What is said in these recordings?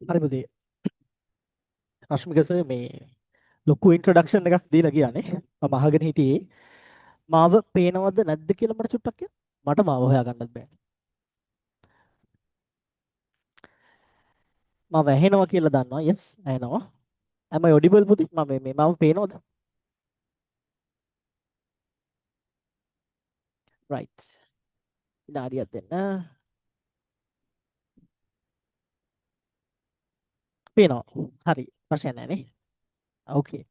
හරි පුතේ. රශ්මික සර් මේ ලොකු ඉන්ට්‍රොඩක්ෂන් එකක් දීලා ගියානේ. මම අහගෙන හිටියේ මාව පේනවද නැද්ද කියලා මට චුට්ටක් කියන්න. මට මාව හොයාගන්නත් බෑ. මාව ඇහෙනවා කියලා දන්නවා. yes ඇහෙනවා. am I audible පුතේ? මම මේ මාව පේනවද? right. විනාඩියක් දෙන්න. පේනවා. හරි. ප්‍රශ්න නැහැ නේ. okay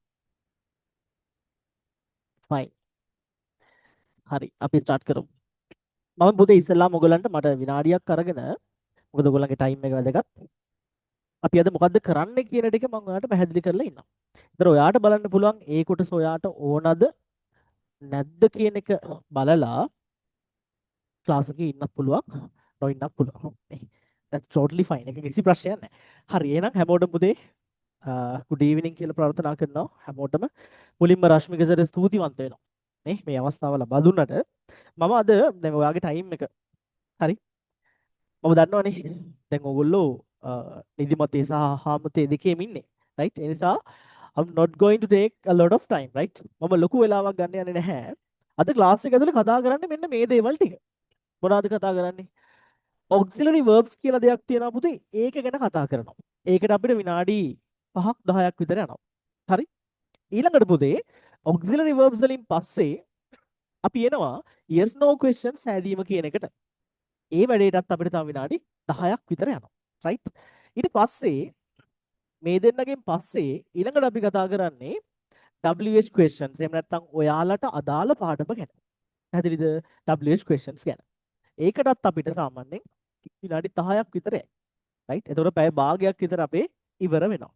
fine. හරි. අපි start කරමු. මම පුතේ ඉස්සෙල්ලාම ඔයගලන්ට මට විනාඩියක් අරගෙන මොකද ඔයගලන්ගේ ටයිම් එක වැදගත්. අපි අද මොකද්ද කරන්න කියන ටික මම ඔයාලට පැහැදිලි කරලා ඉන්නවා. ඒතර ඔයාට බලන්න පුළුවන් ඒ කොටස ඔයාට ඕනද නැද්ද කියන එක බලලා ක්ලාස් එකේ ඉන්නත් පුළුවන් නොඉන්නත් පුළුවන්. that's totally fine. ඒක කිසි ප්‍රශ්නයක් නැහැ. හරි එහෙනම් හැමෝටම පුතේ good evening කියලා ප්‍රාර්ථනා කරනවා හැමෝටම. මුලින්ම රශ්මික සර් ස්තුතිවන්ත වෙනවා. නේ මේ අවස්ථාව ලබා දුන්නට මම අද දැන් ඔයාගේ ටයිම් එක හරි මම දන්නවනේ දැන් ඔයගොල්ලෝ නිදිමතේ සහ හාමතේ දෙකේම ඉන්නේ. right ඒ නිසා I'm not going to take a lot of time right මම ලොකු වෙලාවක් ගන්න යන්නේ නැහැ. අද ක්ලාස් එක ඇතුලේ කතා කරන්නේ මෙන්න මේ දේවල් ටික. මොනවද කතා කරන්නේ? auxiliary verbs කියලා දෙයක් තියෙනවා පුතේ. ඒක ගැන කතා කරනවා. ඒකට අපිට විනාඩි 5ක් 10ක් විතර යනවා. හරි? ඊළඟට පුතේ auxiliary verbs වලින් පස්සේ අපි එනවා yes no questions හැදීම කියන එකට. ඒ වැඩේටත් අපිට තව විනාඩි 10ක් විතර යනවා. right? ඊට පස්සේ මේ දෙන්නගෙන් පස්සේ ඊළඟට අපි කතා කරන්නේ WH questions. එහෙම නැත්නම් ඔයාලට අදාළ පාඩම ගැන. පැහැදිලිද? WH questions ගැන. ඒකටත් අපිට සාමාන්‍යයෙන් විනාඩි 10ක් විතර යයි. right? එතකොට පැය භාගයක් විතර අපේ ඉවර වෙනවා.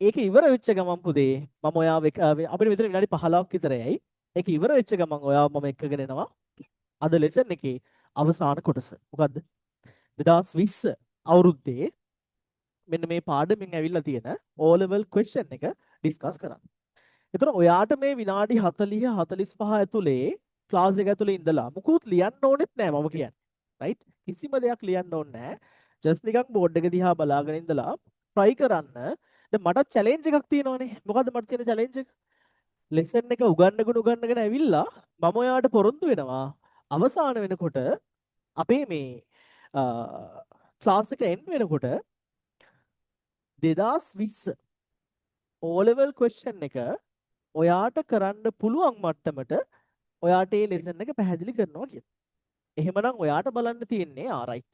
ඒක ඉවර වෙච්ච ගමන් පුතේ මම ඔයාව අපිට මෙතන විනාඩි 15ක් විතර යයි. ඒක ඉවර වෙච්ච ගමන් ඔයාව මම එක්කගෙන එනවා අද ලෙසන් එකේ අවසාන කොටස. මොකද්ද? 2020 අවුරුද්දේ මෙන්න මේ පාඩමෙන් ඇවිල්ලා තියෙන O level question එක ඩිස්කස් කරන්න. එතන ඔයාට මේ විනාඩි 40 45 ඇතුලේ ක්ලාස් එක ඇතුලේ ඉඳලා මුකුත් ලියන්න ඕනෙත් නෑ මම කියන්නේ. රයිට්? කිසිම දෙයක් ලියන්න ඕනේ නෑ. ජස්ට් නිකන් බෝඩ් එක දිහා බලාගෙන ඉඳලා try කරන්න. දැන් මට චැලෙන්ජ් එකක් තියෙනවනේ. මොකද්ද මට තියෙන චැලෙන්ජ් එක? ලෙසන් එක උගන්නගෙන ඇවිල්ලා මම ඔයාට පොරොන්දු වෙනවා. අවසාන වෙනකොට අපේ මේ ක්ලාස් එක එන්ඩ් වෙනකොට 2020 O level question එක ඔයාට කරන්න පුළුවන් මට්ටමට ඔයාට ඒ ලෙසන් එක පැහැදිලි කරනවා කියලා. එහෙමනම් ඔයාට බලන්න තියෙන්නේ right.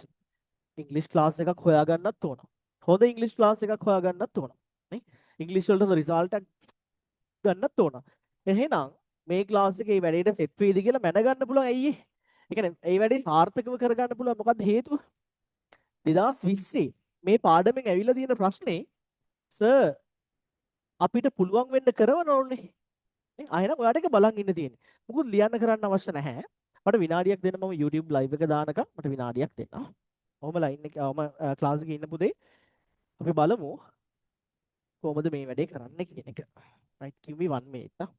ඉංග්‍රීසි ක්ලාස් එකක් හොයාගන්නත් ඕන. හොඳ ඉංග්‍රීසි ක්ලාස් එකක් හොයාගන්නත් ඕන. නේ? ඉංග්‍රීසි වලට රිසල්ට් එකක් ගන්නත් ඕන. එහෙනම් මේ ක්ලාස් එකේ වැඩේට සෙට් වෙයිද කියලා මැනගන්න පුළුවන් ඇයි ඒ? ඒ කියන්නේ ඒ වැඩේ සාර්ථකව කරගන්න පුළුවන් මොකද්ද හේතුව? 2020 මේ පාඩමෙන් ඇවිල්ලා තියෙන ප්‍රශ්නේ සර් අපිට පුළුවන් වෙන්න කරවන ඕනේ. නේ? ආයෙනම් ඔයාට ඒක බලන් ඉන්න තියෙන්නේ. මොකුත් ලියන්න කරන්න අවශ්‍ය නැහැ. මට විනාඩියක් දෙන්න මම YouTube live එක දානකම් මට විනාඩියක් දෙන්න. ඔහොම ලයින් එක ඔහොම ක්ලාස් එකේ ඉන්න පුතේ අපි බලමු කොහොමද මේ වැඩේ කරන්න කියන එක. right give me 1 minute.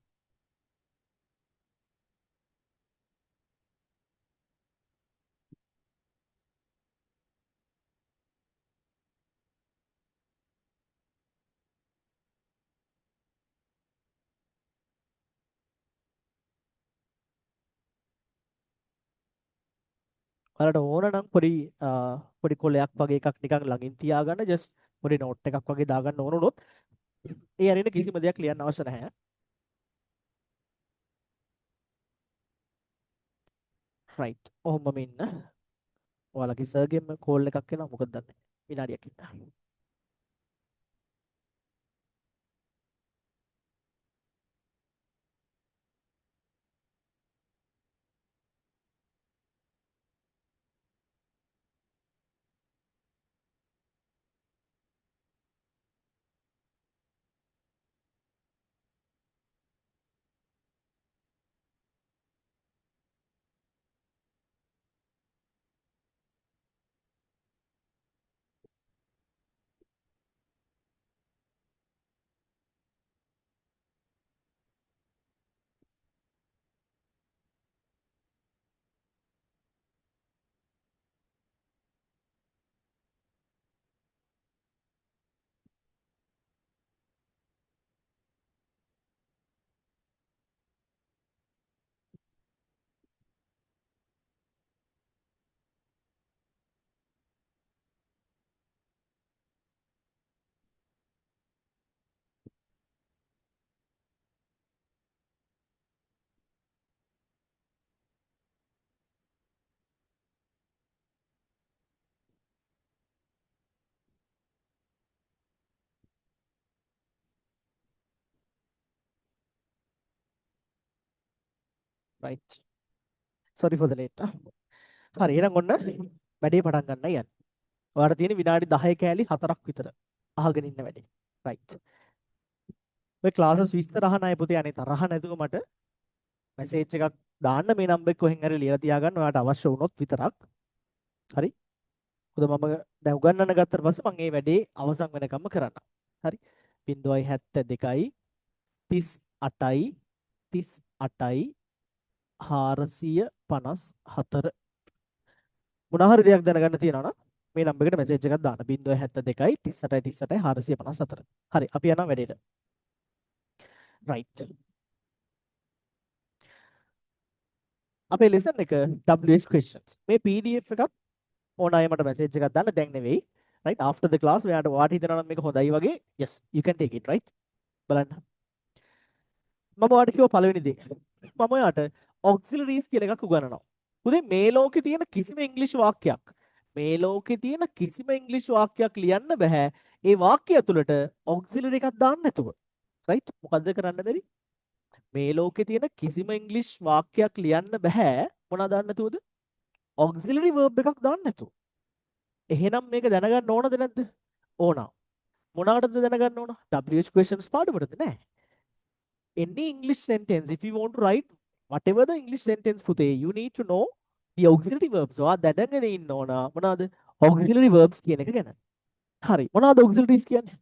ඔයාලට ඕන නම් පොඩි කොලයක් වගේ එකක් නිකන් ළඟින් තියාගන්න just පොඩි නෝට් එකක් වගේ දාගන්න ඕන උනොත් ඒ අරින්න කිසිම දෙයක් ලියන්න අවශ්‍ය නැහැ. right ඔහොමම ඉන්න. ඔයාලගේ සර්ගෙම කෝල් එකක් එනවා මොකද දන්නේ විනාඩියක් ඉන්න. right. Sorry for the late. හරි එහෙනම් ඔන්න වැඩේ පටන් ගන්න යන්න. ඔයාලට තියෙන විනාඩි 10 කෑලි 4ක් විතර අහගෙන ඉන්න වැඩේ. right. ඔය ක්ලාසස් විස්තර අහන අය පුතේ අනේ තරහ නැතුව මට මැසේජ් එකක් දාන්න මේ නම්බර් එක කොහෙන් හරි ලියලා තියාගන්න ඔයාලට අවශ්‍ය වුණොත් විතරක්. හරි. මොකද මම දැන් උගන්වන්න ගත්තට පස්සේ මම මේ වැඩේ අවසන් වෙනකම්ම කරන්න. හරි. 0.72යි 38යි 38යි 454 මොනවා හරි දෙයක් දැනගන්න තියෙනවා නම් මේ නම්බර් එකට මැසේජ් එකක් දාන්න 0.72යි 38යි 38යි 454. හරි අපි යනවා වැඩේට. right. අපේ lesson එක WH questions. මේ PDF එකත් ඕන අය මට මැසේජ් එකක් දාන්න දැන් නෙවෙයි. right after the class ඔයාට හිතනවා නම් මේක හොඳයි වගේ yes you can take it right. බලන්න. මම ඔයාලට කිව්ව පළවෙනි දේ. මම ඔයාට auxiliaries කියලා එකක් උගන්වනවා. පුතේ මේ ලෝකේ තියෙන කිසිම ඉංග්‍රීසි වාක්‍යයක් ලියන්න බෑ. ඒ වාක්‍යය ඇතුළට auxiliary එකක් දාන්න නැතුව. right මොකද්ද කරන්න බැරි? මේ ලෝකේ තියෙන කිසිම ඉංග්‍රීසි වාක්‍යයක් ලියන්න බෑ මොනවද දාන්න නැතුවද? auxiliary verb එකක් දාන්න නැතුව. එහෙනම් මේක දැනගන්න ඕනද නැද්ද? ඕන. මොනවටද දැනගන්න ඕන? WH questions පාඩමටද නෑ. Any English sentence, if you want to write whatever the English sentence පුතේ, you need to know the auxiliary verbs. ඔයා දැනගෙන ඉන්න ඕන මොනවද? auxiliary verbs කියන එක ගැන. හරි. මොනවද auxiliaries කියන්නේ?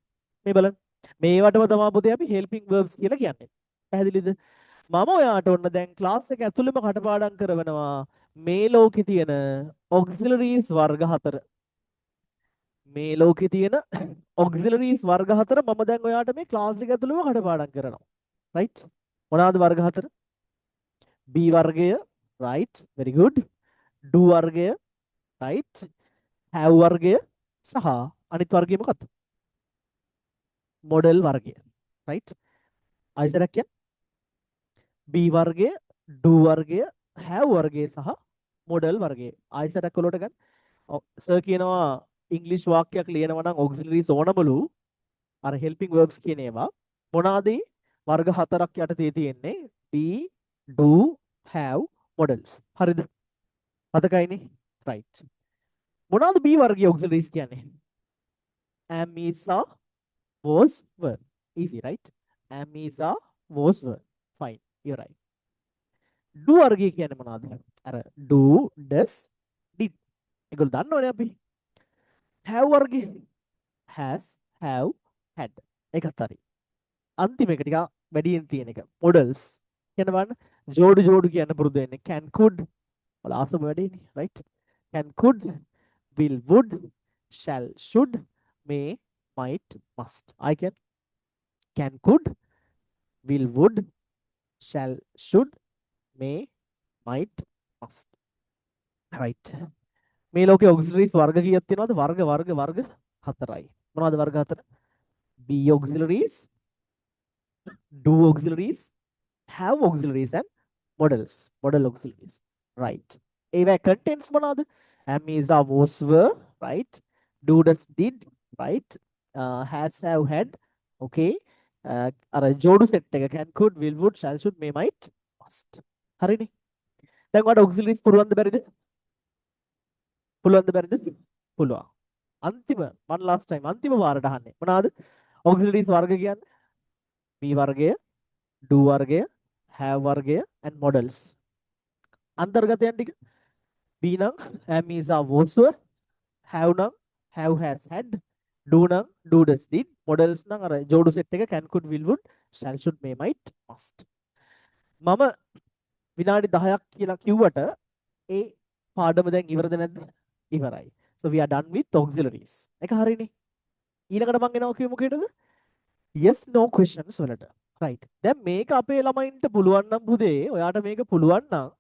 මේ බලන්න. මේවටම තමයි පුතේ අපි helping verbs කියලා කියන්නේ. පැහැදිලිද? මම ඔයාට ඔන්න දැන් ක්ලාස් එක ඇතුළෙම කටපාඩම් කරවනවා මේ ලෝකේ තියෙන auxiliaries වර්ග 4. මේ ලෝකේ තියෙන auxiliaries වර්ග 4 මම දැන් ඔයාට මේ ක්ලාස් එක ඇතුළෙම කටපාඩම් කරනවා. right? මොනවාද වර්ග 4? B වර්ගය, right? very good. do වර්ගය, right? have වර්ගය සහ අනිත් වර්ගය මොකක්ද? model වර්ගය. right? ආයිසරක් කියන්න. B වර්ගය, do වර්ගය, have වර්ගය සහ model වර්ගය. ආයිසරක් වලට ගන්න. සර් කියනවා ඉංග්‍රීසි වාක්‍යයක් ලියනවා නම් auxiliaries ඕනමලු. අර helping verbs කියන ඒවා මොනවාද? වර්ග 4ක් යටතේ තියෙන්නේ be, do, have, models. හරිද? මතකයිනේ? right. මොනවාද B වර්ගයේ auxiliaries කියන්නේ? am, is, are, was, were. easy right? am, is, are, was, were. fine. you're right. do වර්ගය කියන්නේ මොනවාද? අර do, does, did. ඒගොල්ලෝ දන්නවනේ අපි. have වර්ගය has, have, had. ඒකත් හරි. අන්තිම එක ටික වැඩියෙන් තියෙන එක. models. කියන බලන්න ජෝඩු කියන්න පුරුදු වෙන්න. can, could. ඔයාලා ආසම වැඩේනේ right? can, could, will, would, shall, should, may, might, must. I can, could, will, would, shall, should, may, might, must. right. මේ ලෝකේ auxiliaries වර්ග කීයක් තියෙනවද? වර්ග 4යි. මොනවද වර්ග 4? be auxiliaries, do auxiliaries, have auxiliaries and model auxiliaries. right. ඒවා contents මොනවද? am, is, are, was, were. right. do, does, did. right. has, have, had. okay. අර ජෝඩු සෙට් එක can, could, will, would, shall, should, may, might, must. හරිනේ. දැන් ඔයාලට auxiliaries පුරවන්න බැරිද? පුළුවන්. අන්තිම one last time අන්තිම වාරට අහන්නේ. මොනවාද? auxiliaries වර්ග කියන්නේ be වර්ගය, do වර්ගය, have වර්ගය and models. අන්තර්ගතයන් ටික be නම් am, is, are, was, were. have නම් have, has, had. do නම් do, does, did. models නම් අර ජෝඩු සෙට් එක can, could, will, would, shall, should, may, might, must. මම විනාඩි 10ක් කියලා කිව්වට ඒ පාඩම දැන් ඉවරද නැද්ද? ඉවරයි. so we are done with auxiliaries. එක හරිනේ. ඊළඟට මම එනවා කිව්ව මොකේද? yes no questions වලට. right. දැන් මේක අපේ ළමයින්ට පුළුවන් නම් පුතේ ඔයාට මේක පුළුවන් නම්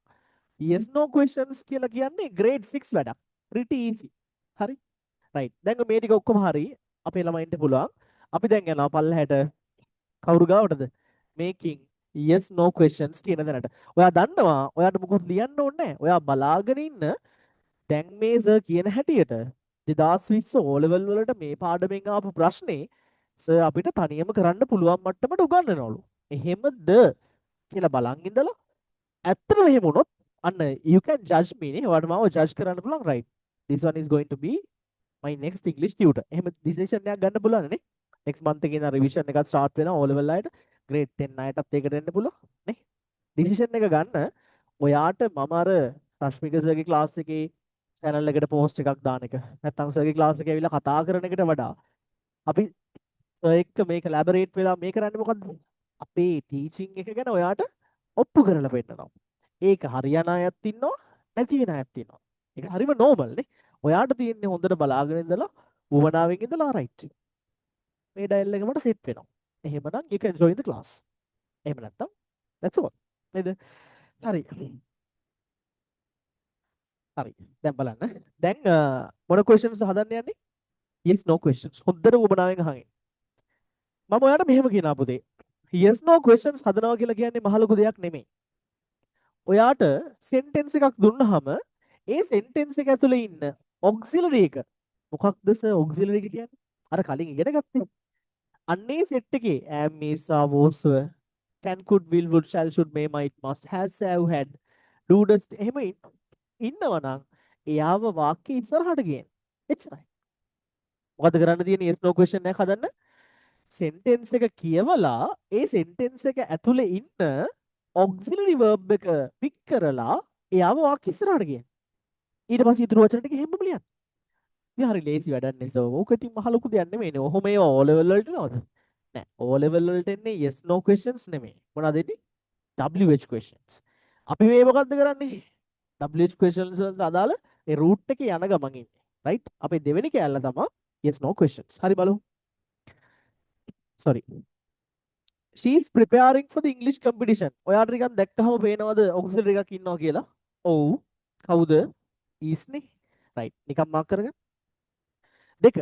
yes no questions කියලා කියන්නේ grade 6 වැඩක්. pretty easy. හරි? right. දැන් මේ ටික ඔක්කොම හරි අපේ ළමයින්ට පුළුවන්. අපි දැන් යනවා පල්ලහැට කවුරු ගාවටද? making yes no questions කියන තැනට. ඔයා දන්නවා ඔයාට මොකද ලියන්න ඕනේ නැහැ. ඔයා බලාගෙන ඉන්න දැන් මේ සර් කියන හැටියට 2020 O level වලට මේ පාඩමෙන් ආපු ප්‍රශ්නේ සර් අපිට තනියම කරන්න පුළුවන් මට්ටමට උගන්වනවලු. එහෙමද කියලා බලන් ඉඳලා ඇත්තටම එහෙම වුණොත් අන්න you can judge me නේ. ඔයාලට මාව judge කරන්න පුළුවන් right. This one is going to be my next English tutor. එහෙම decision එකක් ගන්න පුළුවන් නේ. next month එකේ ඉඳන් revision එකක් start වෙනවා O level අයට. grade 10 අයටත් ඒකට එන්න පුළුවන් නේ. decision එක ගන්න ඔයාට මම අර රශ්මික සර්ගේ ක්ලාස් එකේ channel එකට post එකක් දාන එක. නැත්නම් සර්ගේ ක්ලාස් එකේ ඇවිල්ලා කතා කරන එකට වඩා අපි එක්ක මේ collaborate වෙලා මේ කරන්නේ මොකද්ද? අපේ teaching එක ගැන ඔයාට ඔප්පු කරලා පෙන්නනවා. ඒක හරියන අයත් ඉන්නවා නැති වෙන අයත් ඉන්නවා. ඒක හරිම normal නේ. ඔයාට තියෙන්නේ හොඳට බලාගෙන ඉඳලා උවමනාවෙන් ඉඳලා right. මේ dial එක මට set වෙනවා. එහෙමනම් you can join the class. එහෙම නැත්තම් that's all. නේද? හරි. හරි. දැන් බලන්න. දැන් මොන questions හදන්න යන්නේ? Yes no questions. හොඳට උවමනාවෙන් අහගෙන. මම ඔයාලට මෙහෙම කියනවා පුතේ. Yes no questions හදනවා කියලා කියන්නේ මහ ලොකු දෙයක් නෙමෙයි. ඔයාට sentence එකක් දුන්නාම ඒ sentence එක ඇතුලේ ඉන්න auxiliary එක මොකක්ද සර් auxiliary එක කියන්නේ? අර කලින් ඉගෙන ගත්තේ. අන්නේ set එකේ am is are was were can could will would shall should may might must has have had do does එහෙම ඉන්නවා නම් එයාව වාක්‍ය ඉස්සරහට ගේන්න. එච්චරයි. මොකද කරන්න තියෙන්නේ yes no question එකක් හදන්න? sentence එක කියවලා ඒ sentence එක ඇතුලේ ඉන්න auxiliary verb එක pick කරලා එයාව වාක්‍ය ඉස්සරහට ගේන්න. ඊට පස්සේ ඉතුරු වචන ටික එහෙමම ලියන්න. ඉතින් හරි ලේසි වැඩක් නේ සර්. ඕක ඉතින් මහ ලොකු දෙයක් නෙමෙයිනේ. ඔහොම ඒවා O level වලට නෝද? නෑ. O level වලට එන්නේ yes no questions නෙමෙයි. මොනවද එන්නේ? WH questions. අපි මේ මොකද්ද කරන්නේ? WH questions වලට අදාළ ඒ root එකේ යන ගමන් ඉන්නේ. right? අපේ දෙවෙනි කෑල්ල තමයි yes no questions. හරි බලමු. sorry. She is preparing for the English competition. ඔයාට නිකන් දැක්කහම පේනවද auxiliary එකක් ඉන්නවා කියලා? ඔව්. කවුද? is නේ. right. නිකන් මාක් කරගන්න. දෙක.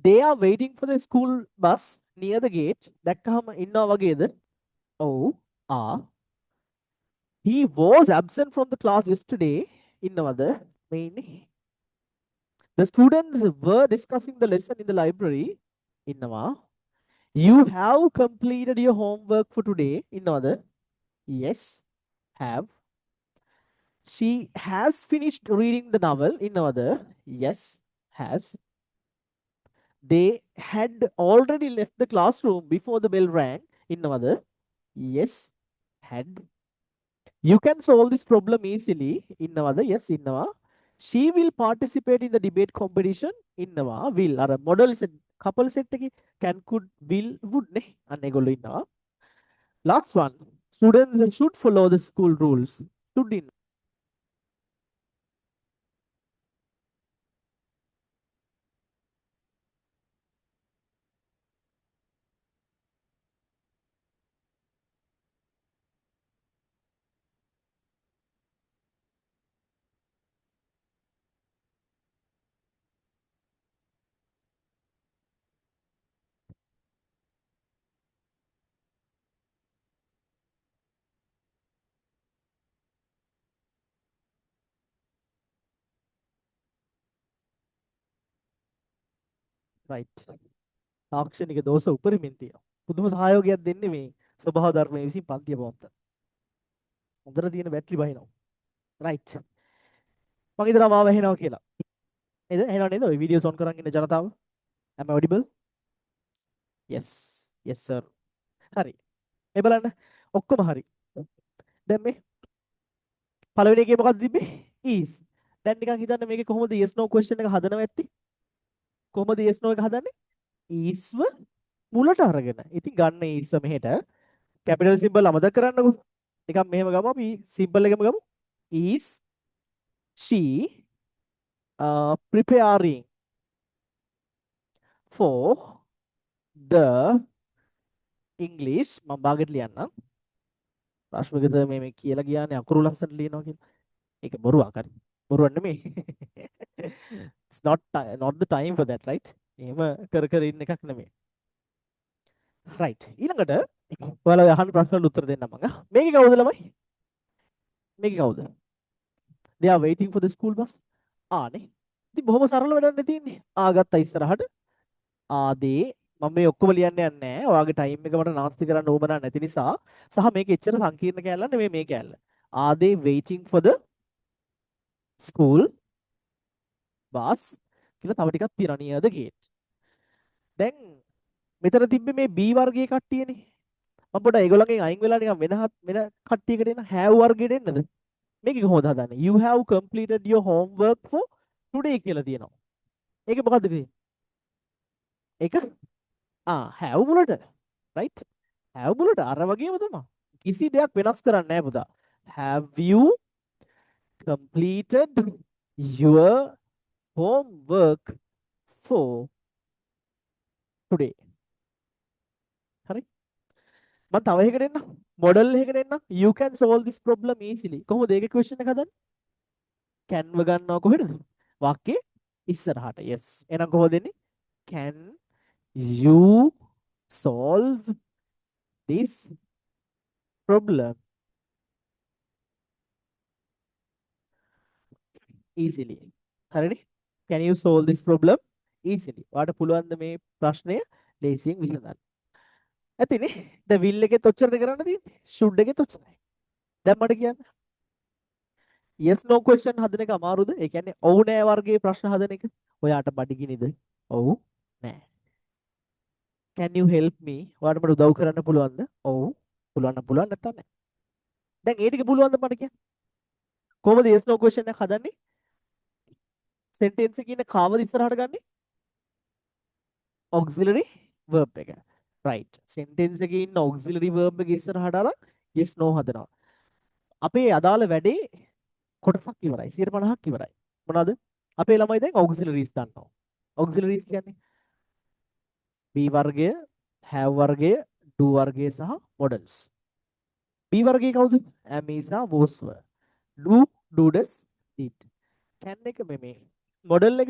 They are waiting for the school bus near the gate. දැක්කහම ඉන්නවා වගේද? ඔව්. are. He was absent from the class yesterday. ඉන්නවද? මේ ඉන්නේ. The students were discussing the lesson in the library. ඉන්නවා. You have completed your homework for today. ඉන්නවද? Yes. Have. She has finished reading the novel. ඉන්නවද? Yes. Has. They had already left the classroom before the bell rang. ඉන්නවද? Yes. Had. You can solve this problem easily. ඉන්නවද? Yes. ඉන්නවා. She will participate in the debate competition. ඉන්නවා. Will. අර model set couple set එකේ can could will would නේ. අන්න ඒගොල්ලෝ ඉන්නවා. Last one. Students should follow the school rules. Should in. Right. තාක්ෂණික දෝෂ උපරිමෙන් තියෙනවා. පුදුම සහයෝගයක් දෙන්නේ මේ ස්වභාව ධර්මයේ විසින් පන්තිය පවත්ත. හොඳට තියෙන බැටරි බහිනවා. right. මම හිතනවා මාව ඇහෙනවා කියලා. නේද? ඇහෙනව නේද? ඔය වීඩියෝස් ඔන් කරන් ඉන්න ජනතාව. am I audible? yes. yes sir. හරි. මේ බලන්න. ඔක්කොම හරි. දැන් මේ පළවෙනි එකේ මොකක්ද තිබ්බේ? is. දැන් නිකන් හිතන්න මේකේ කොහොමද yes no question එක හදනව ඇත්තේ? කොහොමද yes no එක හදන්නේ? isව මුලට අරගෙන. ඉතින් ගන්න is මෙහෙට capital symbol අමතක කරන්නකෝ. නිකන් මෙහෙම ගමු අපි simple එකම ගමු. is she preparing for the English මම භාගෙට ලියන්නම්. රශ්මික සර් මේ කියලා ගියානේ අකුරු ලස්සනට ලියනවා කියලා. ඒක බොරුවක් හරි. බොරුවක් නෙමෙයි. It's not the time for that right? එහෙම කර කර ඉන්න එකක් නෙමෙයි. right. ඊළඟට ඔයාලා අහන ප්‍රශ්න වලට උත්තර දෙන්නම් මම. මේකේ කවුද ළමයි? මේකේ කවුද? They are waiting for the school bus. ආනේ. ඉතින් බොහොම සරල වැඩක් නේ තියෙන්නේ. ගත්තා ඉස්සරහට. ආදී මම මේ ඔක්කොම ලියන්න යන්නේ නැහැ. ඔයාගේ ටයිම් එක මට නාස්ති කරන්න ඕමනා නැති නිසා සහ මේක එච්චර සංකීර්ණ කැලලක් නෙමෙයි මේ කැලල. Are they waiting for the school bus කියලා තව ටිකක් තියනවා near the gate. දැන් මෙතන තිබ්බේ මේ B වර්ගයේ කට්ටියනේ. මම පොඩ්ඩක් ඒගොල්ලන්ගෙන් අයින් වෙලා නිකන් වෙන කට්ටියකට එන have වර්ගයට එන්නද? මේක කොහොමද හදන්නේ? You have completed your homework for today කියලා තියෙනවා. ඒක මොකද්ද කියන්නේ? ඒක have මුලට right? have මුලට අර වගේම තමයි. කිසි දෙයක් වෙනස් කරන්නේ නැහැ පුතා. Have you completed your homework for today? හරි. මම තව එකකට එන්න. මොඩල් එකකට එන්න. You can solve this problem easily. කොහොමද ඒකේ question එක හදන්නේ? can ව ගන්නවා කොහෙද? වාක්‍යයේ ඉස්සරහට. yes. එහෙනම් කොහොමද එන්නේ? Can you solve this problem easily? හරිනේ? Can you solve this problem easily? ඔයාලට පුළුවන් ද මේ ප්‍රශ්නය ලේසියෙන් විසඳන්න? ඇතිනේ. දැන් will එකෙත් ඔච්චරද කරන්න තියෙන්නේ. should එකෙත් ඔච්චරයි. දැන් මට කියන්න. yes no question හදන එක අමාරුද? ඒ කියන්නේ ඔව් නෑ වර්ගයේ ප්‍රශ්න හදන එක. ඔයාට බඩගිනිද? ඔව් නෑ. Can you help me? ඔයාලට මට උදව් කරන්න පුළුවන්ද? ඔව්. පුළුවන් නම් පුළුවන් නැත්නම් නෑ. දැන් ඒ ටික පුළුවන්ද මට කියන්න? කොහොමද yes no question එක හදන්නේ? sentence එකේ ඉන්න කාවද ඉස්සරහට ගන්නෙ? auxiliary verb එක. right. sentence එකේ ඉන්න auxiliary verb එක ඉස්සරහට අරන් yes no හදනවා. අපේ අදාළ වැඩේ කොටසක් ඉවරයි. 150ක් ඉවරයි. මොනවාද? අපේ ළමයි දැන් auxiliaries දන්නවා. auxiliaries කියන්නේ B වර්ගය, have වර්ගය, do වර්ගය සහ modals. B වර්ගයේ කවුද? am is was were. do does did. can එක මේ model එක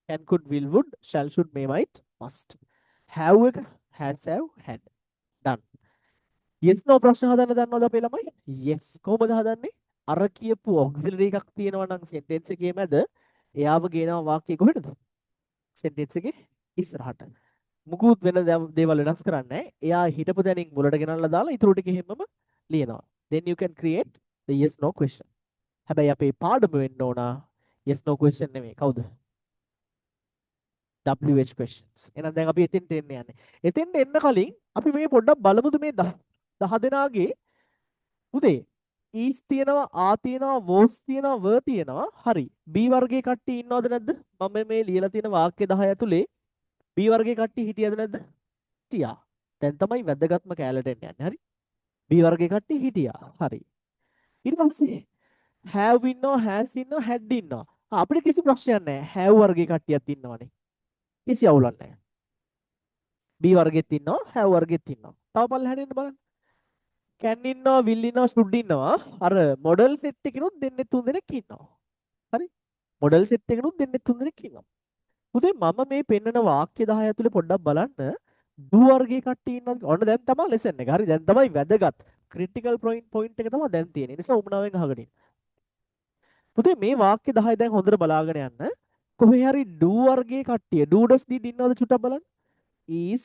can could will would shall should may might must. have එක has have had done. yes no ප්‍රශ්න හදන්න දන්නවද අපේ ළමයි? yes. කොහොමද හදන්නේ? අර කියපු auxiliary එකක් තියෙනවා නම් sentence එකේ මැද එයාව ගේනවා වාක්‍යය කොහෙටද? sentence එකේ ඉස්සරහට. මුකුත් වෙන දේවල් වෙනස් කරන්නේ නැහැ. එයා හිටපු තැනින් මුලට ගෙනල්ලා දාලා ඊටු ටික හැමම ලියනවා. then you can create the yes no question. හැබැයි අපේ පාඩම වෙන්න ඕන yes no question නෙමෙයි. කවුද? WH questions. එහෙනම් දැන් අපි එතෙන්ට එන්න යන්නේ. එතෙන්ට එන්න කලින් අපි මේ පොඩ්ඩක් බලමුද මේ 10 දෙනාගේ උදේ is තියෙනවා are තියෙනවා was තියෙනවා were තියෙනවා. හරි. B වර්ගයේ කට්ටිය ඉන්නවද නැද්ද? මම මේ ලියලා තියෙන වාක්‍ය 10 ඇතුලේ B වර්ගයේ කට්ටිය හිටියද නැද්ද? හිටියා. දැන් තමයි වැදගත්ම කැලේට එන්න යන්නේ. හරි. B වර්ගයේ කට්ටිය හිටියා. හරි. ඊට පස්සේ have ඉන්නවා has ඉන්නවා had ඉන්නවා. අපිට කිසි ප්‍රශ්නයක් නැහැ. have වර්ගයේ කට්ටියක් ඉන්නවනේ. කිසි අවුලක් නැහැ. B වර්ගෙත් ඉන්නවා have වර්ගෙත් ඉන්නවා. තව පල්ලෙහාට එන්න බලන්න. can ඉන්නවා will ඉන්නවා should ඉන්නවා. අර model set එකකිනුත් දෙන්නේ තුන් දෙනෙක් ඉන්නවා. හරි. model set එකකිනුත් දෙන්නේ තුන් දෙනෙක් ඉන්නවා. පුතේ මම මේ පෙන්නන වාක්‍ය 10 ඇතුලේ පොඩ්ඩක් බලන්න do වර්ගයේ කට්ටිය ඉන්නවද? ඔන්න දැන් තමයි lesson එක. හරි දැන් තමයි වැදගත්. critical point එක තමයි දැන් තියෙන්නේ. ඒ නිසා උමනාවෙන් අහගෙන ඉන්න. පුතේ මේ වාක්‍ය 10 දැන් හොඳට බලාගෙන යන්න. කොහේ හරි do වර්ගයේ කට්ටිය do does did ඉන්නවද චුට්ටක් බලන්න. is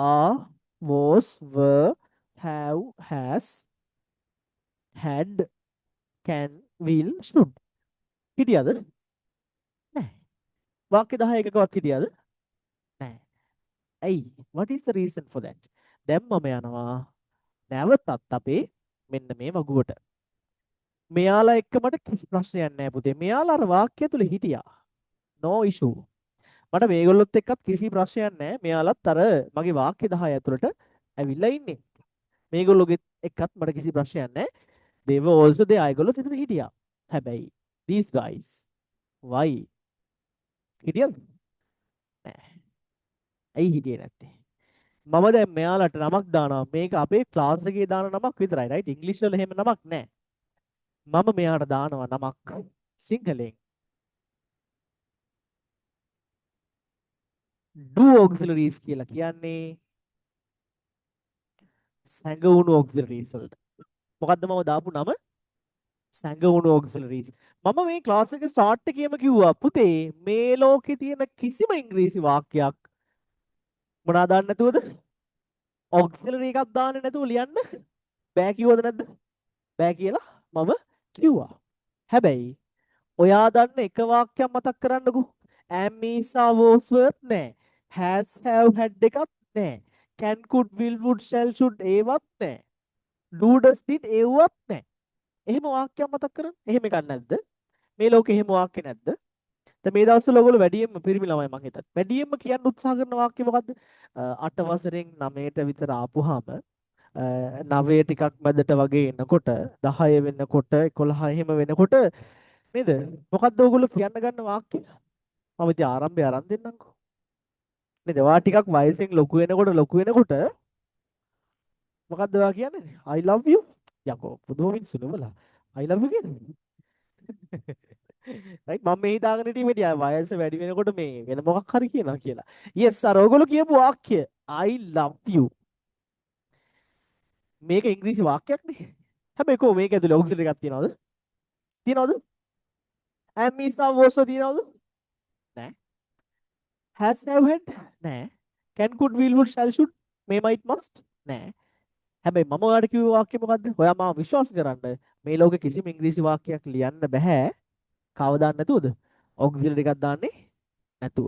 are was were have has had can will should හිටියද? නැහැ. වාක්‍ය 10 එකකවත් හිටියද? නැහැ. ඇයි? what is the reason for that? දැන් මම යනවා නැවතත් අපේ මෙන්න මේ වගුවට. මෙයාලා එක්ක මට කිසි ප්‍රශ්නයක් නැහැ පුතේ. මෙයාලා අර වාක්‍ය තුල හිටියා. no issue. මට මේගොල්ලොත් එක්කත් කිසි ප්‍රශ්නයක් නැහැ. මෙයාලත් අර මගේ වාක්‍ය 10 ඇතුළට ඇවිල්ලා ඉන්නේ. මේගොල්ලෝගෙත් එක්කත් මට කිසි ප්‍රශ්නයක් නැහැ. they were also there. ඒගොල්ලොත් එතන හිටියා. හැබැයි these guys why හිටියද? නැහැ. ඇයි හිටියේ නැත්තේ? මම දැන් මෙයාලට නමක් දානවා. මේක අපේ ක්ලාස් එකේ දාන නමක් විතරයි. රයිට්? ඉංග්‍රීසි වල එහෙම නමක් නැහැ. මම මෙයාට දානවා නමක් සිංහලෙන්. do auxiliaries කියලා කියන්නේ සැඟවුණු auxiliaries වලට. මොකද්ද මම දාපු නම? සැඟවුණු auxiliaries. මම මේ ක්ලාස් එක ස්ටාර්ට් එකේම කිව්වා පුතේ මේ ලෝකේ තියෙන කිසිම ඉංග්‍රීසි වාක්‍යයක් මොනවා දාන්න නැතුවද? auxiliary එකක් දාන්නේ නැතුව ලියන්න බෑ කිව්වද නැද්ද? බෑ කියලා මම කිව්වා. හැබැයි ඔයා දන්න එක වාක්‍යයක් මතක් කරන්නකෝ. am is are was worth නෑ. has have had එකක් නෑ. can could will would shall should ඒවත් නෑ. do does did ඒවත් නෑ. එහෙම වාක්‍යයක් මතක් කරන්න. එහෙම එකක් නැද්ද? මේ ලෝකේ එහෙම වාක්‍ය නැද්ද? දැන් මේ දවස්වල ඔයගොල්ලෝ වැඩියෙන්ම පිරිමි ළමයි මං හිතන්නේ. වැඩියෙන්ම කියන්න උත්සාහ කරන වාක්‍ය මොකද්ද? 8 වසරෙන් 9ට විතර ආපුවාම 9 ටිකක් මැදට වගේ එනකොට 10 වෙනකොට 11 එහෙම වෙනකොට නේද? මොකද්ද ඔයගොල්ලෝ කියන්න ගන්න වාක්‍ය? මම ඉතින් ආරම්භය අරන් දෙන්නම්කෝ. නේද? ඔයා ටිකක් වයසෙන් ලොකු වෙනකොට මොකද්ද ඔයා කියන්නේ? I love you. යකෝ පුදුම මිනිස්සුනේ උඹලා. I love you කියන්නේ. right මම මේ හිතාගෙන හිටියේ මේ වයස වැඩි වෙනකොට මේ වෙන මොකක් හරි කියනවා කියලා. yes අර ඔයගොල්ලෝ කියපු වාක්‍ය I love you. මේක ඉංග්‍රීසි වාක්‍යයක් නේ. හැබැයි කොහොම මේක ඇතුලේ ඔක්සිලරි එකක් තියනවද? තියනවද? am is are was තියනවද? නෑ. has have had නෑ. can could will would shall should may might must නෑ. හැබැයි මම ඔයාලට කිව්ව වාක්‍ය මොකද්ද? ඔයා මාව විශ්වාස කරන්න මේ ලෝකේ කිසිම ඉංග්‍රීසි වාක්‍යයක් ලියන්න බෑ. කවදාවත් නැතුවද? ඔක්සිලරි එකක් දාන්නේ නැතුව.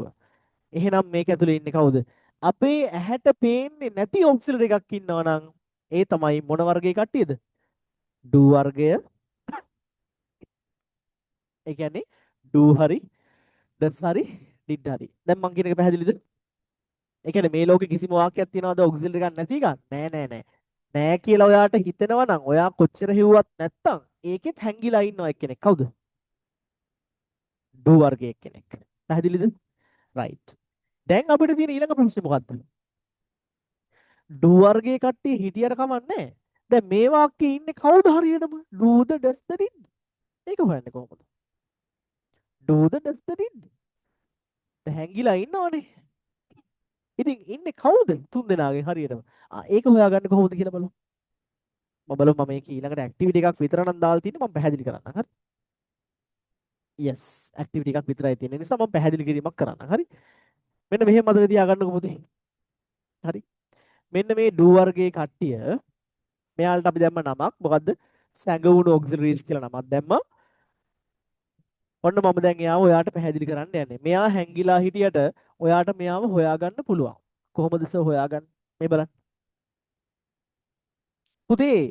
එහෙනම් මේක ඇතුලේ ඉන්නේ කවුද? අපේ ඇහැට පේන්නේ නැති ඔක්සිලරි එකක් ඉන්නවා නම් ඒ තමයි මොන වර්ගයේ කට්ටියද? do වර්ගය. ඒ කියන්නේ do හරි does හරි did හරි. දැන් මං කියන එක පැහැදිලිද? ඒ කියන්නේ මේ ලෝකේ කිසිම වාක්‍යයක් තියනවද ඔක්සිලරි එකක් නැති එකක්? නෑ නෑ නෑ. නෑ කියලා ඔයාට හිතෙනවා නම් ඔයා කොච්චර හිව්වත් නැත්තම් ඒකෙත් හැංගිලා ඉන්නවා එක්කෙනෙක්. කවුද? do වර්ගයේ එක්කෙනෙක්. පැහැදිලිද? right. දැන් අපිට තියෙන ඊළඟ ප්‍රශ්නේ මොකක්ද? do වර්ගයේ කට්ටිය හිටියට කමන්නේ. දැන් මේ වාක්‍යයේ ඉන්නේ කවුද හරියටම? do the does the did. ඒක හොයන්නේ කොහොමද? do the does the did. දැන් හැංගිලා ඉන්නවනේ. ඉතින් ඉන්නේ කවුද? තුන් දෙනාගෙන් හරියටම. ඒක හොයාගන්නේ කොහොමද කියලා බලමු. මම මේක ඊළඟට ඇක්ටිවිටි එකක් විතර නම් දාලා තියෙන්නේ මම පැහැදිලි කරන්නම්. හරි? yes ඇක්ටිවිටි එකක් විතරයි තියෙන නිසා මම පැහැදිලි කිරීමක් කරන්නම්. හරි? මෙන්න මෙහෙම මතක තියාගන්නකො පුතේ. හරි? මෙන්න මේ do වර්ගයේ කට්ටිය මෙයාලට අපි දැම්ම නමක් මොකද්ද? සැඟවුණු ඔක්සිලරිස් කියලා නමක් දැම්මා. ඔන්න මම දැන් එයාව ඔයාට පැහැදිලි කරන්න යන්නේ. මෙයා හැංගිලා හිටියට ඔයාට මෙයාව හොයාගන්න පුළුවන්. කොහොමද සර් හොයාගන්නේ? මේ බලන්න. පුතේ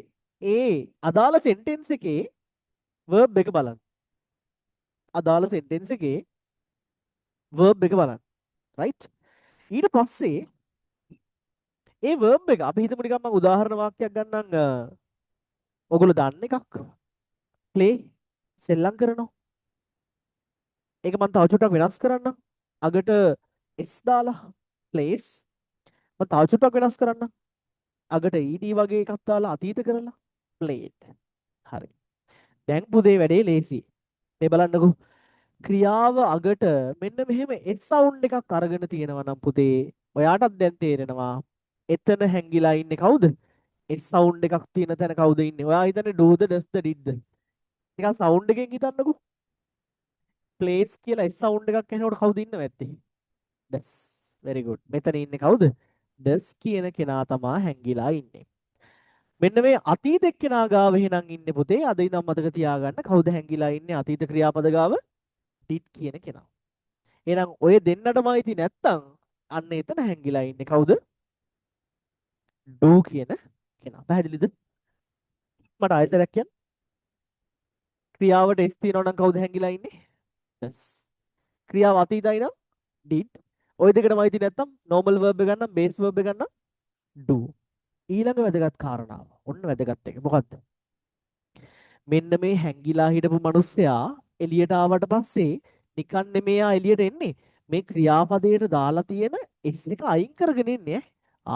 ඒ අදාළ සෙන්ටෙන්ස් එකේ verb එක බලන්න. අදාළ සෙන්ටෙන්ස් එකේ verb එක බලන්න. right? ඊට පස්සේ ඒ verb එක අපි හිතමු නිකන් මම උදාහරණ වාක්‍යයක් ගන්නම්. ඔයගොල්ලෝ දන්න එකක්. play සෙල්ලම් කරනවා. ඒක මම තව චුට්ටක් වෙනස් කරන්නම්. අගට s දාලා place මම තව චුට්ටක් වෙනස් කරන්නම්. අගට ed වගේ එකක් දාලා අතීත කරලා played. හරි. දැන් පුතේ වැඩේ ලේසි. මේ බලන්නකෝ. ක්‍රියාව අගට මෙන්න මෙහෙම s sound එකක් අරගෙන තියෙනවා නම් පුතේ ඔයාටත් දැන් තේරෙනවා එතන හැංගිලා ඉන්නේ කවුද? s sound එකක් තියෙන තැන කවුද ඉන්නේ? ඔයා හිතන්නේ do the does the did ද? නිකන් sound එකෙන් හිතන්නකෝ. place කියලා s sound එකක් ඇහෙනකොට කවුද ඉන්නව ඇත්තේ? does. very good. මෙතන ඉන්නේ කවුද? does කියන කෙනා තමා හැංගිලා ඉන්නේ. මෙන්න මේ අතීත එක්කෙනා ගාව එහෙනම් ඉන්නේ පුතේ. අද ඉඳන් මතක තියාගන්න කවුද හැංගිලා ඉන්නේ අතීත ක්‍රියාපද ගාව? did කියන කෙනා. එහෙනම් ඔය දෙන්නටම අයිති නැත්තම් අන්න එතන හැංගිලා ඉන්නේ කවුද? do කියන කෙනා. පැහැදිලිද? මට ආයෙසරක් කියන්න. ක්‍රියාවට s තියෙනවා නම් කවුද හැංගිලා ඉන්නේ? does. ක්‍රියාව අතීතයි නම් did. ඔය දෙකටම අයිති නැත්තම් normal verb එක ගන්නම් base verb එක ගන්නම් do. ඊළඟ වැදගත් කාරණාව. ඔන්න වැදගත් එක. මොකද්ද? මෙන්න මේ හැංගිලා හිටපු මිනිස්සයා එළියට ආවට පස්සේ නිකන් නෙමෙයි ආ එළියට එන්නේ. මේ ක්‍රියාපදයට දාලා තියෙන s එක අයින් කරගෙන ඉන්නේ.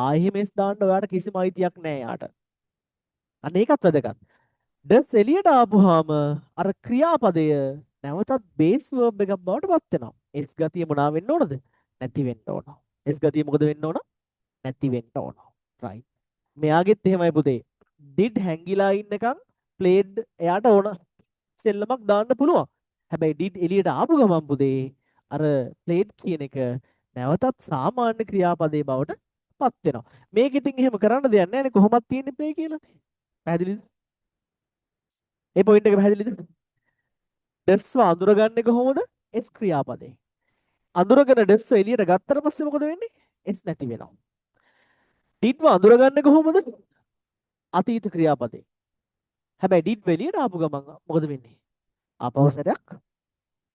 ආයෙ මෙස් දාන්න ඔයාට කිසිම අයිතියක් නැහැ යාට. අන්න ඒකත් වැදගත්. does එළියට ආපුවාම අර ක්‍රියාපදය නැවතත් base verb එකක් බවට පත් වෙනවා. s ගතිය මොනවා වෙන්න ඕනද? නැති වෙන්න ඕන. s ගතිය මොකද වෙන්න ඕන? නැති වෙන්න ඕන. right. මෙයාගෙත් එහෙමයි පුතේ. did හැංගිලා ඉන්නකම් played එයාට ඕන සෙල්ලමක් දාන්න පුළුවන්. හැබැයි did එළියට ආපු ගමන් පුතේ අර played කියන එක නැවතත් සාමාන්‍ය ක්‍රියාපදේ බවට පත් වෙනවා. මේක ඉතින් එහෙම කරන්න දෙයක් නැහැ නේ කොහොමද තියෙන්නේ play කියලානේ. පැහැදිලිද? ඒ පොයින්ට් එක පැහැදිලිද? ඩස්ව අඳුරගන්නේ කොහොමද? S ක්‍රියාපදේ. අඳුරගෙන ඩස්ව එළියට ගත්තට පස්සේ මොකද වෙන්නේ? S නැති වෙනවා. didව අඳුරගන්නේ කොහොමද? අතීත ක්‍රියාපදේ. හැබැයි did එළියට ආපු ගමන් මොකද වෙන්නේ? ආපහු සැරයක්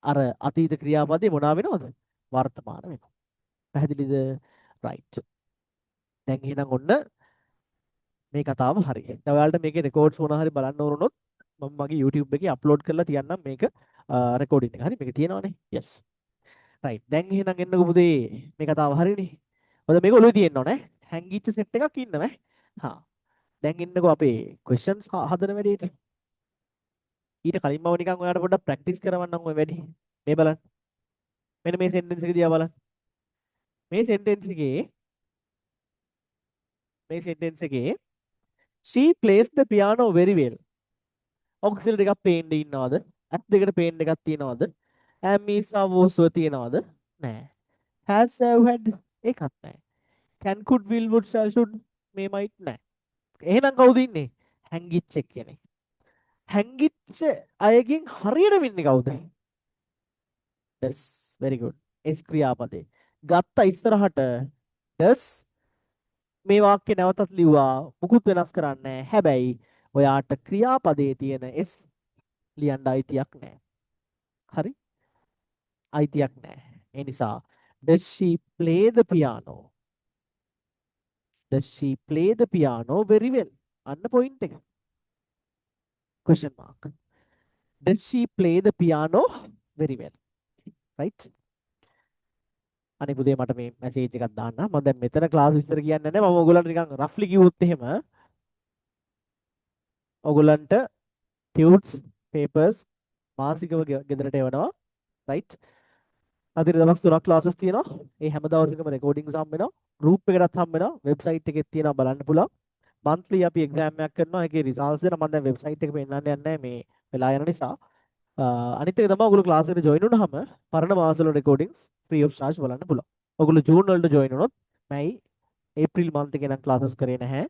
අර අතීත ක්‍රියාපදේ මොනවා වෙනවද? වර්තමාන වෙනවා. පැහැදිලිද? right. දැන් එහෙනම් ඔන්න මේ කතාව හරි. දැන් ඔයාලට මේකේ රෙකෝඩ්ස් මොනවා හරි බලන්න ඕන වුණොත් මම මගේ YouTube එකේ අප්ලෝඩ් කරලා තියන්නම් මේක රෙකෝඩින් එක. හරි මේක තියෙනවනේ. yes. right. දැන් එහෙනම් එන්නකෝ පුතේ මේ කතාව හරිනේ. ඔතන මේක ඔළුවේ තියෙන්න ඕනේ. හැංගිච්ච සෙට් එකක් ඉන්නවනේ. හා. දැන් එන්නකෝ අපේ questions හදන වැඩේට. ඊට කලින් මම නිකන් ඔයාලට පොඩ්ඩක් ප්‍රැක්ටිස් කරවන්නම් ඔය වැඩි. මේ බලන්න. මෙන්න මේ සෙන්ටෙන්ස් එක දිහා බලන්න. මේ සෙන්ටෙන්ස් එකේ she plays the piano very well. ඔක්සිලරි එකක් පේන්න ඉන්නවද? ඇස් දෙකට පේන්න එකක් තියනවද? ඇමීසා වෝසුව තියනවද? නෑ. has have had ඒකත් නෑ. can could will would shall should මේ might නෑ. එහෙනම් කවුද ඉන්නේ? හැංගිච්ච කෙනෙක්. හැංගිච්ච අයගෙන් හරියට වෙන්නේ කවුද? yes very good. S ක්‍රියාපදේ. ගත්ත ඉස්සරහට does මේ වාක්‍ය නැවතත් ලිව්වා මුකුත් වෙනස් කරන්නේ නැහැ. හැබැයි ඔයාට ක්‍රියාපදයේ තියෙන S ලියන්න අයිතියක් නැහැ. හරි? අයිතියක් නැහැ. ඒ නිසා does she play the piano? Does she play the piano very well? අන්න point එක. Question mark. Does she play the piano very well? Right? අනේ පුතේ මට මේ මැසේජ් එකක් දාන්න. මම දැන් මෙතන ක්ලාස් විස්තර කියන්නේ නැහැ. මම ඔයගොල්ලන්ට නිකන් රෆ්ලි කිව්වොත් එහෙම ඔයගොල්ලන්ට ටියුට්ස් පේපර්ස් මාසිකව ගෙදරට එවනවා. right? අදිට දවස් 3ක් ක්ලාසස් තියෙනවා. ඒ හැම දවසකම රෙකෝඩින්ග්ස් හම්බ වෙනවා. ගෲප් එකකටත් හම්බ වෙනවා. වෙබ්සයිට් එකෙත් තියෙනවා බලන්න පුළුවන්. monthly අපි එක්සෑම් එකක් කරනවා. ඒකේ රිසල්ට්ස් දෙනවා. මම දැන් වෙබ්සයිට් එක පෙන්නන්න යන්නේ නැහැ මේ වෙලා යන නිසා. අනිත් එක තමයි ඔයගොල්ලෝ ක්ලාස් එකට ජොයින් වුණාම පරණ මාසවල රෙකෝඩින්ග්ස් free of charge බලන්න පුළුවන්. ඔයගොල්ලෝ ජූන් වලට ජොයින් වුණොත් මයි ඒප්‍රිල් month එකේ නම් ක්ලාසස් කරේ නැහැ.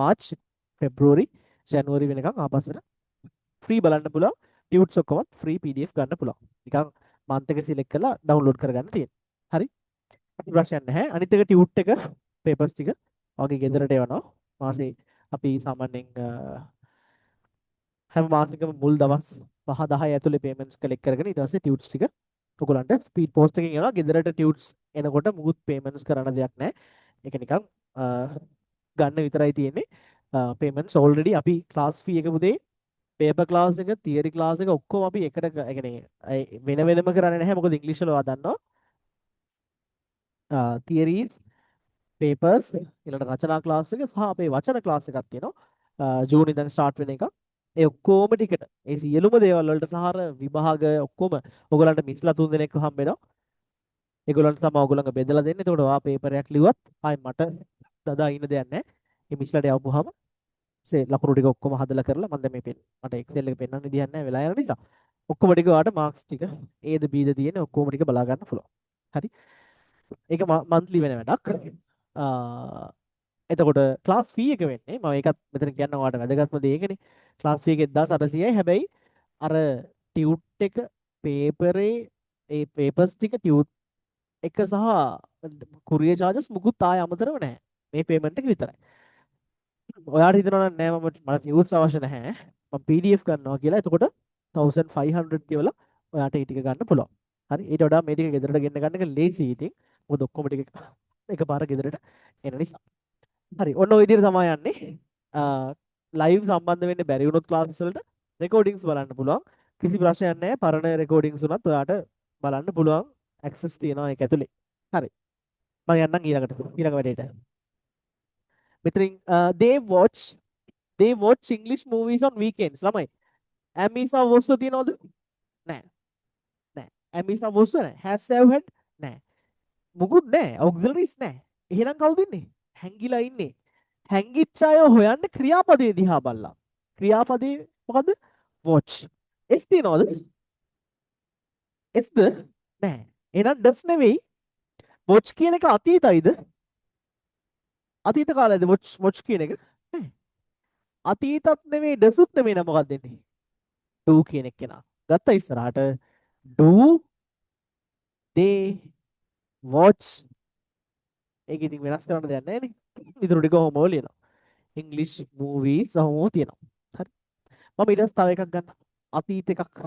මාර්ච් පෙබ්‍රුවරි ජනවාරි වෙනකන් ආපස්සට ෆ්‍රී බලන්න පුළුවන්. ටියුට්ස් ඔක්කොම ෆ්‍රී PDF ගන්න පුළුවන්. නිකන් month එක සිලෙක්ට් කරලා ඩවුන්ලෝඩ් කරගන්න තියෙනවා. හරි? ප්‍රශ්නයක් නැහැ. අනිත් එක ටියුට් එක පේපර්ස් ටික වගේ ගෙදරට එවනවා. මාසේ අපි සාමාන්‍යයෙන් හැම මාසෙකම මුල් දවස් 5-10 ඇතුලේ පේමන්ට්ස් කලෙක්ට් කරගෙන ඊට පස්සේ ටියුට්ස් ටික ඔයගොල්ලන්ට ස්පීඩ් පෝස්ට් එකකින් එනවා. ගෙදරට ටියුට්ස් එනකොට මුකුත් පේමන්ට්ස් කරන්න දෙයක් නැහැ. ඒක නිකන් ගන්න විතරයි තියෙන්නේ. පේමන්ට්ස් ඔල්රෙඩි අපි ක්ලාස් ෆී එක පුතේ පේපර් ක්ලාස් එක තියරි ක්ලාස් එක ඔක්කොම අපි එකට ඒ කියන්නේ වෙන වෙනම කරන්නේ නැහැ. මොකද ඉංග්‍රීසි වල ඔයා දන්නවා තියරිස් පේපර්ස් ඊළඟ රචනා ක්ලාස් එක සහ අපේ වචන ක්ලාස් එකක් තියෙනවා ජූන් ඉඳන් ස්ටාර්ට් වෙන එක. ඒ ඔක්කොම ටිකට ඒ සියලුම දේවල් වලට සහර විභාග ඔක්කොම ඔයගලන්ට මිස්ලා 3 දෙනෙක් හම්බ වෙනවා. ඒගොල්ලන්ට තමයි ඔයගොල්ලන්ගේ බෙදලා දෙන්නේ. එතකොට ඔයා පේපරයක් ලිව්වත් ආයි මට දදා ඉන්න දෙයක් නැහැ. මේ මිස්ලාට යවපුවාම ලකුණු ටික ඔක්කොම හදලා කරලා මම දැන් මේ මට Excel එක පෙන්වන්න විදියක් නැහැ වෙලා යන නිසා. ඔක්කොම ටික ඔයාට මාක්ස් ටික Aද Bද තියෙන ඔක්කොම ටික බලා ගන්න පුළුවන්. හරි. ඒක මන්ත්ලි වෙන වැඩක්. එතකොට ක්ලාස් ෆී එක වෙන්නේ මම ඒකත් මෙතන කියන්න ඔයාලට වැදගත්ම දේ ඒකනේ. ක්ලාස් ෆී එක 1800යි. හැබැයි අර ටියුට් එක පේපරේ ඒ පේපර්ස් ටික ටියුට් එක සහ කුරියර් charges මුකුත් ආය අමතරව නැහැ. මේ පේමන්ට් එක විතරයි. ඔයාට හිතනවා නෑ මට ටියුට්ස් අවශ්‍ය නැහැ. මම PDF ගන්නවා කියලා. එතකොට 1500 කියලා ඔයාට ඒ ටික ගන්න පුළුවන්. හරි. ඊට වඩා මේ ටික ගෙදරට ගෙන්න ගන්න එක ලේසි ඉතින්. මොකද ඔක්කොම ටික එකපාර ගෙදරට එන නිසා. හරි. ඔන්න ඔය විදිහට තමයි යන්නේ. ලයිව් සම්බන්ධ වෙන්න බැරි වුණොත් ක්ලාස් වලට රෙකෝඩින්ග්ස් බලන්න පුළුවන්. කිසි ප්‍රශ්නයක් නැහැ. පරණ රෙකෝඩින්ග්ස් උනත් ඔයාට බලන්න පුළුවන්. ඇක්සස් තියෙනවා ඒක ඇතුලේ. හරි. මම යන්නම් ඊළඟ වැඩේට. මෙතනින් they watch English movies on weekends ළමයි. ඇමිසා වොස්ස තියනවද? නෑ. නෑ. ඇමිසා වොස්ස නෑ. has have had නෑ. මුකුත් නෑ. auxiliaries නෑ. එහෙනම් කවුද ඉන්නේ? හැංගිලා ඉන්නේ. හැංගිච්ච අය හොයන්න ක්‍රියාපදයේ දිහා බලලා. ක්‍රියාපදේ මොකද්ද? watch. S තියනවද? Sද? නෑ. එහෙනම් does නෙවෙයි. watch කියන එක අතීතයිද? අතීත කාලයේද watch කියන එක? නෑ. අතීතත් නෙමෙයි ඩසුත් නෙමෙයි නම මොකක්ද දෙන්නේ? do කියන එක කෙනා. ගත්තා ඉස්සරහට do they watch. ඒක ඉතින් වෙනස් කරන්න දෙයක් නැහැ නේ. ඉතුරු ටික ඔහොම ලියනවා. English movies ඔහොම තියෙනවා. හරි. මම ඊට පස්සේ තව එකක් ගන්න. අතීත එකක්.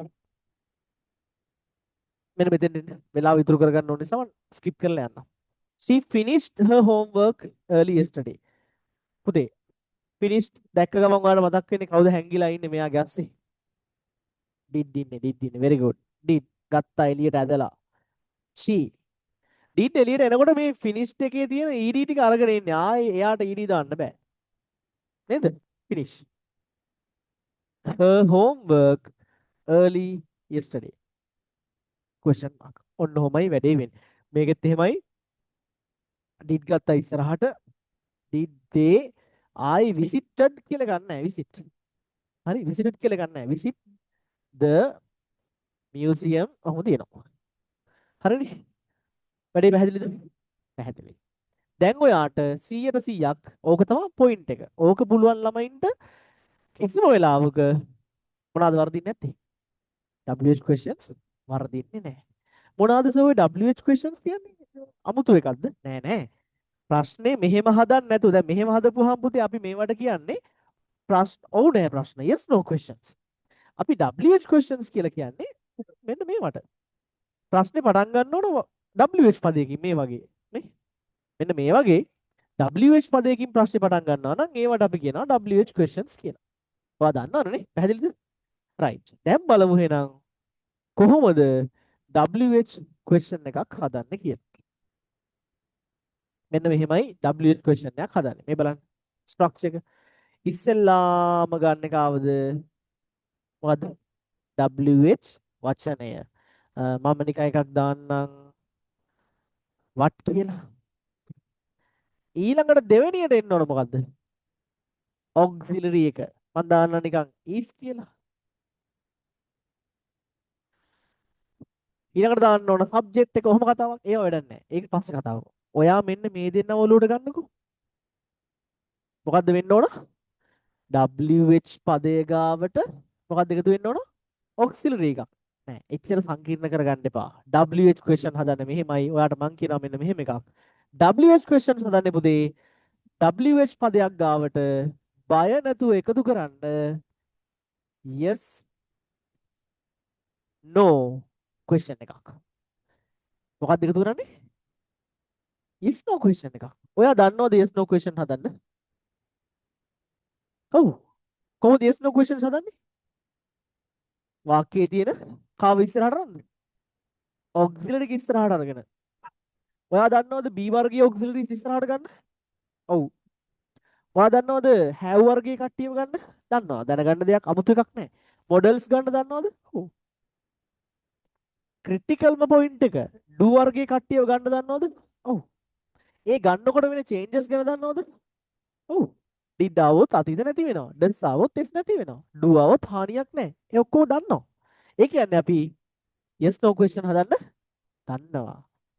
මෙන්න මෙතෙන් එන්න. වෙලාව ඉතුරු කරගන්න ඕන නිසා මම skip කරලා යන්නම්. She finished her homework early yesterday. පුතේ finished දැක්ක ගමන් ඔයාලට මතක් වෙන්නේ කවුද හැංගිලා ඉන්නේ මෙයාගේ අස්සේ? did ඉන්නේ. very good. did ගත්තා එළියට ඇදලා. she did එළියට එනකොට මේ finished එකේ තියෙන ed ටික අරගෙන ඉන්නේ. ආයේ එයාට ed දාන්න බෑ. නේද? finish her homework early yesterday. question mark. ඔන්න ඔහොමයි වැඩේ වෙන්නේ. මේකෙත් එහෙමයි did ගත්තා ඉස්සරහට did they I visited කියලා ගන්න නැහැ visit. හරි visited කියලා ගන්න නැහැ. visit the museum ඔහොම තියෙනවා. හරිනේ. වැඩේ පැහැදිලිද? පැහැදිලි. දැන් ඔයාට 100%ක් ඕක තමයි පොයින්ට් එක. ඕක පුළුවන් ළමයින්ට කිසිම වෙලාවක මොනවාද වර්ධින්නේ නැත්තේ? WH questions වර්ධින්නේ නැහැ. මොනවාද සෝ WH questions කියන්නේ? අමුතු එකක්ද? නෑ නෑ. ප්‍රශ්නේ මෙහෙම හදන්න නැතුව දැන් මෙහෙම හදපුවාම පුතේ අපි මේවට කියන්නේ ප්‍රශ්න ඔව් නෑ ප්‍රශ්න yes no questions. අපි WH questions කියලා කියන්නේ මෙන්න මේවට. ප්‍රශ්නේ පටන් ගන්න ඕන WH පදයකින් මේ වගේ නේ. මෙන්න මේ වගේ WH පදයකින් ප්‍රශ්නේ පටන් ගන්නවා නම් ඒවට අපි කියනවා WH questions කියලා. ඔයා දන්නවනේ පැහැදිලිද? right. දැන් බලමු එහෙනම් කොහොමද WH question එකක් හදන්නේ කියලා. මෙන්න මෙහෙමයි WH question එකක් හදන්නේ. මේ බලන්න ස්ට්‍රක්චර් එක. ඉස්සෙල්ලාම ගන්න එක ආවද? මොකද්ද? WH වචනය. මම නිකන් එකක් දාන්නම් what කියලා. ඊළඟට දෙවෙනියට එන්න ඕන මොකද්ද? auxiliary එක. මම දාන්න නිකන් is කියලා. ඊළඟට දාන්න ඕන subject එක. ඔහොම කතාවක්. ඒව වැඩක් නැහැ. ඒක පස්සේ කතාවක්. ඔයා මෙන්න මේ දෙන්නව ඔලුවට ගන්නකෝ. මොකද්ද වෙන්න ඕන? WH පදය ගාවට මොකක්ද එකතු වෙන්න ඕන? auxiliary එකක්. නෑ එච්චර සංකීර්ණ කරගන්න එපා. WH question හදන්න මෙහෙමයි. ඔයාට මං කියනවා මෙන්න මෙහෙම එකක්. WH questions හදන්නේ පුතේ WH පදයක් ගාවට බය නැතුව එකතු කරන්න yes no question එකක්. මොකක්ද එකතු කරන්නේ? yes no question එකක්. ඔයා දන්නවද yes no question හදන්න? ඔව්. කොහොමද yes no questions හදන්නේ? වාක්‍යයේ තියෙන කාව ඉස්සරහට රන්ද? auxiliary එක ඉස්සරහට අරගෙන. ඔයා දන්නවද B වර්ගයේ auxiliaries ඉස්සරහට ගන්න? ඔව්. ඔයා දන්නවද have වර්ගයේ කට්ටියව ගන්න? දන්නවා. දැනගන්න දෙයක් අමුතු එකක් නැහැ. models ගන්න දන්නවද? ඔව්. ක්‍රිටිකල්ම පොයින්ට් එක do වර්ගයේ කට්ටියව ගන්න දන්නවද? ඔව්. ඒ ගන්නකොට වෙන changes ගැන දන්නවද? ඔව්. did આવොත් අතීත නැති වෙනවා. does આવොත් s නැති වෙනවා. do આવොත් හානියක් නැහැ. ඒ ඔක්කොම දන්නවා. ඒ කියන්නේ අපි yes no question හදන්න දන්නවා.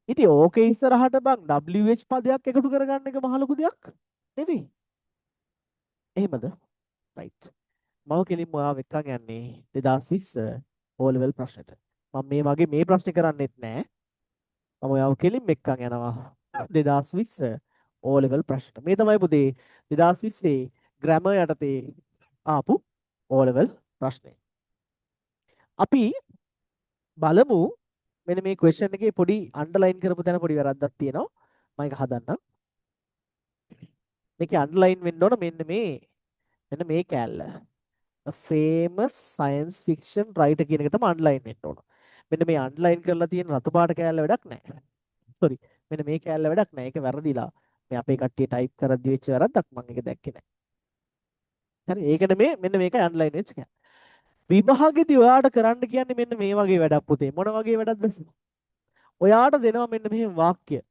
ඉතින් ඕකේ ඉස්සරහට බං WH පදයක් එකතු කරගන්න එක මහ ලොකු දෙයක් නෙවෙයි. එහෙමද? right. මම කෙලින්ම ඔයාව එක්කන් යන්නේ 2020 O level ප්‍රශ්නෙට. මම මේ වගේ මේ ප්‍රශ්නේ කරන්නෙත් නෑ. මම ඔයාව කෙලින්ම එක්කන් යනවා 2020 O level ප්‍රශ්නට. මේ තමයි පුතේ 2020 grammar යටතේ ආපු O level ප්‍රශ්නේ. අපි බලමු මෙන්න මේ question එකේ පොඩි underline කරපු තැන පොඩි වැරද්දක් තියෙනවා. මම ඒක හදන්නම්. මේකේ underline වෙන්න ඕන මෙන්න මේ කැල්ල. A famous science fiction writer කියන එක තමයි underline වෙන්න ඕන. මෙන්න මේ underline කරලා තියෙන රතු පාට කැල්ල වැඩක් නැහැ. sorry. මෙන්න මේ කැල්ල වැඩක් නැහැ. ඒක වැරදිලා. මේ අපේ කට්ටිය type කරද්දි වෙච්ච වැරද්දක් මම ඒක දැක්කේ නැහැ. හරි. ඒකනේ මෙන්න මේකයි underline වෙච්ච කැල්ල. විභාගෙදී ඔයාට කරන්න කියන්නේ මෙන්න මේ වගේ වැඩක් පුතේ. මොන වගේ වැඩක්ද? ඔයාට දෙනවා මෙන්න මෙහෙම වාක්‍ය.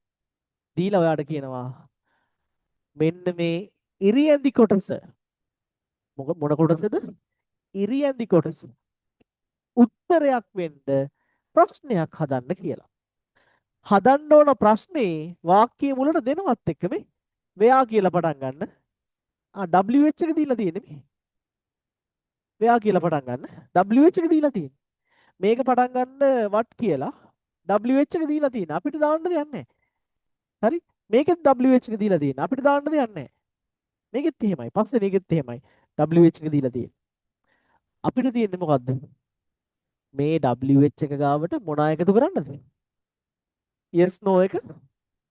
දීලා ඔයාට කියනවා මෙන්න මේ ඉරියැඳි කොටස මොන කොටසද? ඉරියැඳි කොටස උත්තරයක් වෙන්න ප්‍රශ්නයක් හදන්න කියලා. හදන්න ඕන ප්‍රශ්නේ වාක්‍යයේ මුලට දෙනවත් එක්ක මේ වෙයා කියලා පටන් ගන්න. WH එක දීලා තියෙන්නේ මේ. ව්‍යා කියලා පටන් ගන්න. WH එක දීලා තියෙන්නේ. මේක පටන් ගන්න what කියලා WH එක දීලා තියෙන. අපිට දාන්න දෙයක් නැහැ. හරි? මේකෙත් WH එක දීලා තියෙන. අපිට දාන්න දෙයක් නැහැ. මේකෙත් එහෙමයි. පස්සේ මේකෙත් එහෙමයි. WH එක දීලා තියෙන. අපිට තියෙන්නේ මොකද්ද? මේ WH එක ගාවට මොනා එකතු කරන්නද? yes no එක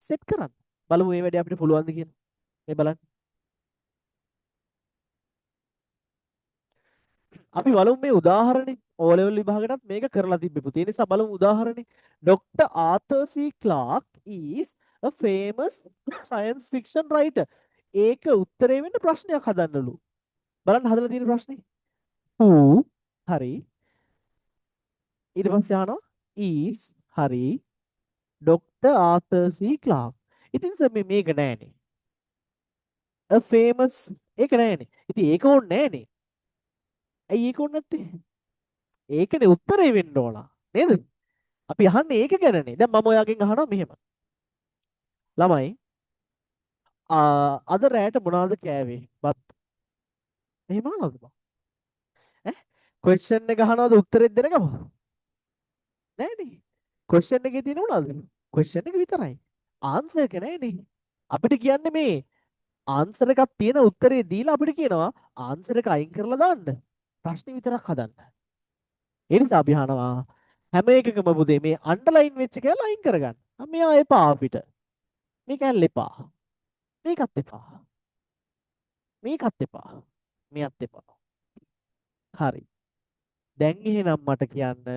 සෙට් කරන්න. බලමු මේ වැඩේ අපිට පුළුවන්ද කියලා. මේ බලන්න. අපි බලමු මේ උදාහරණේ O level විභාගයටත් මේක කරලා තිබ්බේ පුතේ. ඒ නිසා බලමු උදාහරණේ. Dr. Arthur C. Clarke is a famous science fiction writer. ඒක උත්තරේ වෙන්න ප්‍රශ්නයක් හදන්නලු. බලන්න හදලා තියෙන ප්‍රශ්නේ. Who හරි. ඊට පස්සේ අහනවා is හරි. Dr. Arthur C. Clarke. ඉතින් සර් මේක නෑනේ. A famous ඒක නෑනේ. ඉතින් ඒක ඕනේ නෑනේ. ඇයි ඒක ඕනේ නැත්තේ? ඒකනේ උත්තරේ වෙන්න ඕන. නේද? අපි අහන්නේ ඒක ගැනනේ. දැන් මම ඔයාගෙන් අහනවා මෙහෙම. ළමයි අද රැයට මොනවද කෑවේ? බත්. එහෙම අහනවද බං? ඈ? ක්වෙස්චන් එක අහනවද උත්තරෙත් දෙන ගම? නෑනේ. ක්වෙස්චන් එකේ තියෙන මොනවද? ක්වෙස්චන් එක විතරයි. ආන්සර් එක නෑනේ. අපිට කියන්නේ මේ ආන්සර් එකක් තියෙන උත්තරේ දීලා අපිට කියනවා ආන්සර් එක අයින් කරලා දාන්න. ප්‍රශ්නේ විතරක් හදන්න. ඒ නිසා අපි අහනවා හැම එකකම පුතේ මේ අන්ඩර්ලයින් වෙච්ච කැල අයින් කරගන්න. මෙයා එපා අපිට. මේ කැල්ල එපා. මේකත් එපා. මේකත් එපා. මෙයත් එපා. හරි. දැන් එහෙනම් මට කියන්න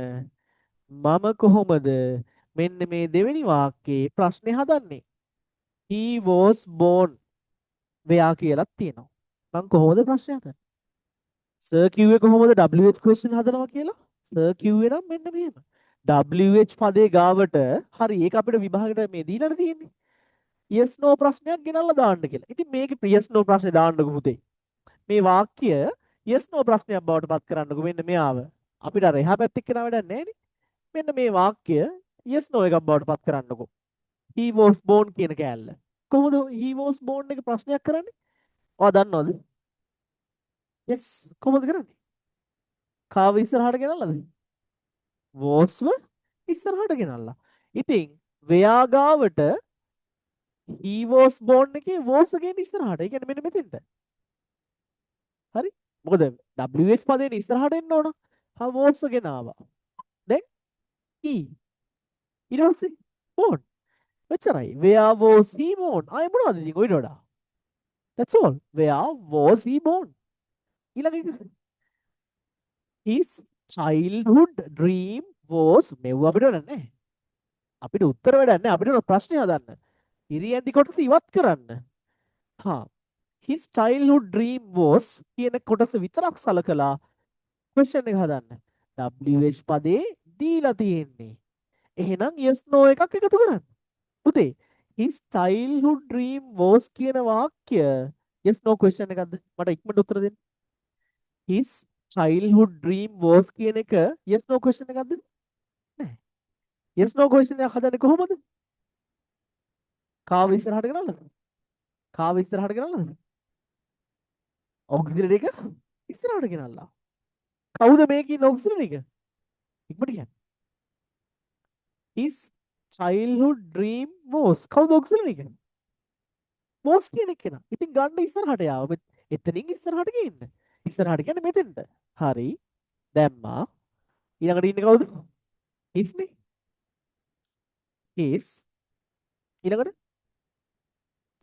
මම කොහොමද මෙන්න මේ දෙවෙනි වාක්‍යයේ ප්‍රශ්නේ හදන්නේ? He was born වෙයා කියලා තියෙනවා. මම කොහොමද ප්‍රශ්නේ හදන්නේ? සර් කිව්වේ කොහොමද WH question හදනවා කියලා? සර් කිව්වේ නම් මෙන්න මෙහෙම. WH පදේ ගාවට හරි ඒක අපිට විභාගයට මේ දීලා තියෙන්නේ. yes no ප්‍රශ්නයක් ගෙනල්ලා දාන්න කියලා. ඉතින් මේකේ yes no ප්‍රශ්නේ දාන්නකො පුතේ. මේ වාක්‍ය yes no ප්‍රශ්නයක් බවට පත් කරන්නකො මෙන්න මෙයාව. අපිට අර එහා පැත්තේ කෙනා වැඩක් නැහැ නේ. මෙන්න මේ වාක්‍ය yes no එකක් බවට පත් කරන්නකො. he was born කියන කෑල්ල. කොහොමද he was born එක ප්‍රශ්නයක් කරන්නේ? ඔයා දන්නවද? yes කොහොමද කරන්නේ? කාව ඉස්සරහට ගෙනල්ලාද? was ව ඉස්සරහට ගෙනල්ලා. ඉතින් where ගාවට he was born එකේ was again ඉස්සරහට. ඒ කියන්නේ මෙන්න මෙතෙන්ට. හරි? මොකද WH පදේට ඉස්සරහට එන්න ඕන. හා was again ආවා. දැන් he ඊට පස්සේ born. එච්චරයි. where was he born? ආයෙ මොනවද ඉතින් ඔයිට වඩා? That's all. Where was he born? ඊළඟ එක his childhood dream was මෙව අපිට වැඩක් නැහැ. අපිට උත්තර වැඩක් නැහැ. අපිට ප්‍රශ්නේ හදන්න. ඉරියැන්දි කොටස ඉවත් කරන්න. හා his childhood dream was කියන කොටස විතරක් සලකලා question එක හදන්න. WH පදේ දීලා තියෙන්නේ. එහෙනම් yes no එකක් එකතු කරන්න. පුතේ his childhood dream was කියන වාක්‍ය yes no question එකක්ද? මට ඉක්මනට උත්තර දෙන්න. his childhood dream was කියන එක yes no question එකක්ද? නෑ. yes no question එකක් හදන්නේ කොහොමද? කාව ඉස්සරහට ගෙනල්ලාද? කාව ඉස්සරහට ගෙනල්ලාද? ඔක්සිලරි එක ඉස්සරහට ගෙනල්ලා. කවුද මේකේ ඔක්සිලරි එක? ඉක්මනට කියන්න. his childhood dream was කවුද ඔක්සිලරි එක? was කියන එක නා. ඉතින් ගන්න ඉස්සරහට යාව. එතනින් ඉස්සරහට ගේන්න. ඉස්සරහට කියන්නේ මෙතෙන්ට. හරි. දැම්මා. ඊළඟට ඉන්නේ කවුද? his නේ. his ඊළඟට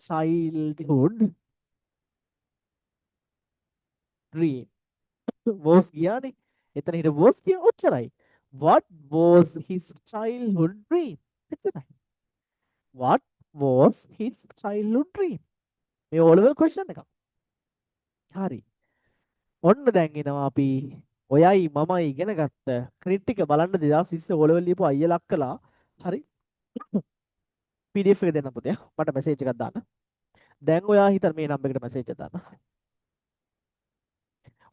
childhood dream was ගියානේ. එතන හිට was කිය ඔච්චරයි. What was his childhood dream? එච්චරයි. What was his childhood dream? මේ O level question එකක්. හරි. ඔන්න දැන් එනවා අපි ඔයයි මමයි ඉගෙන ගත්ත ක්‍රිට් එක බලන්න 2020 O level ලියපු අයියලා කළා. හරි. PDF එක දෙන්න පුතේ. මට මැසේජ් එකක් දාන්න. දැන් ඔයා හිතන මේ නම්බර් එකට මැසේජ් එකක් දාන්න.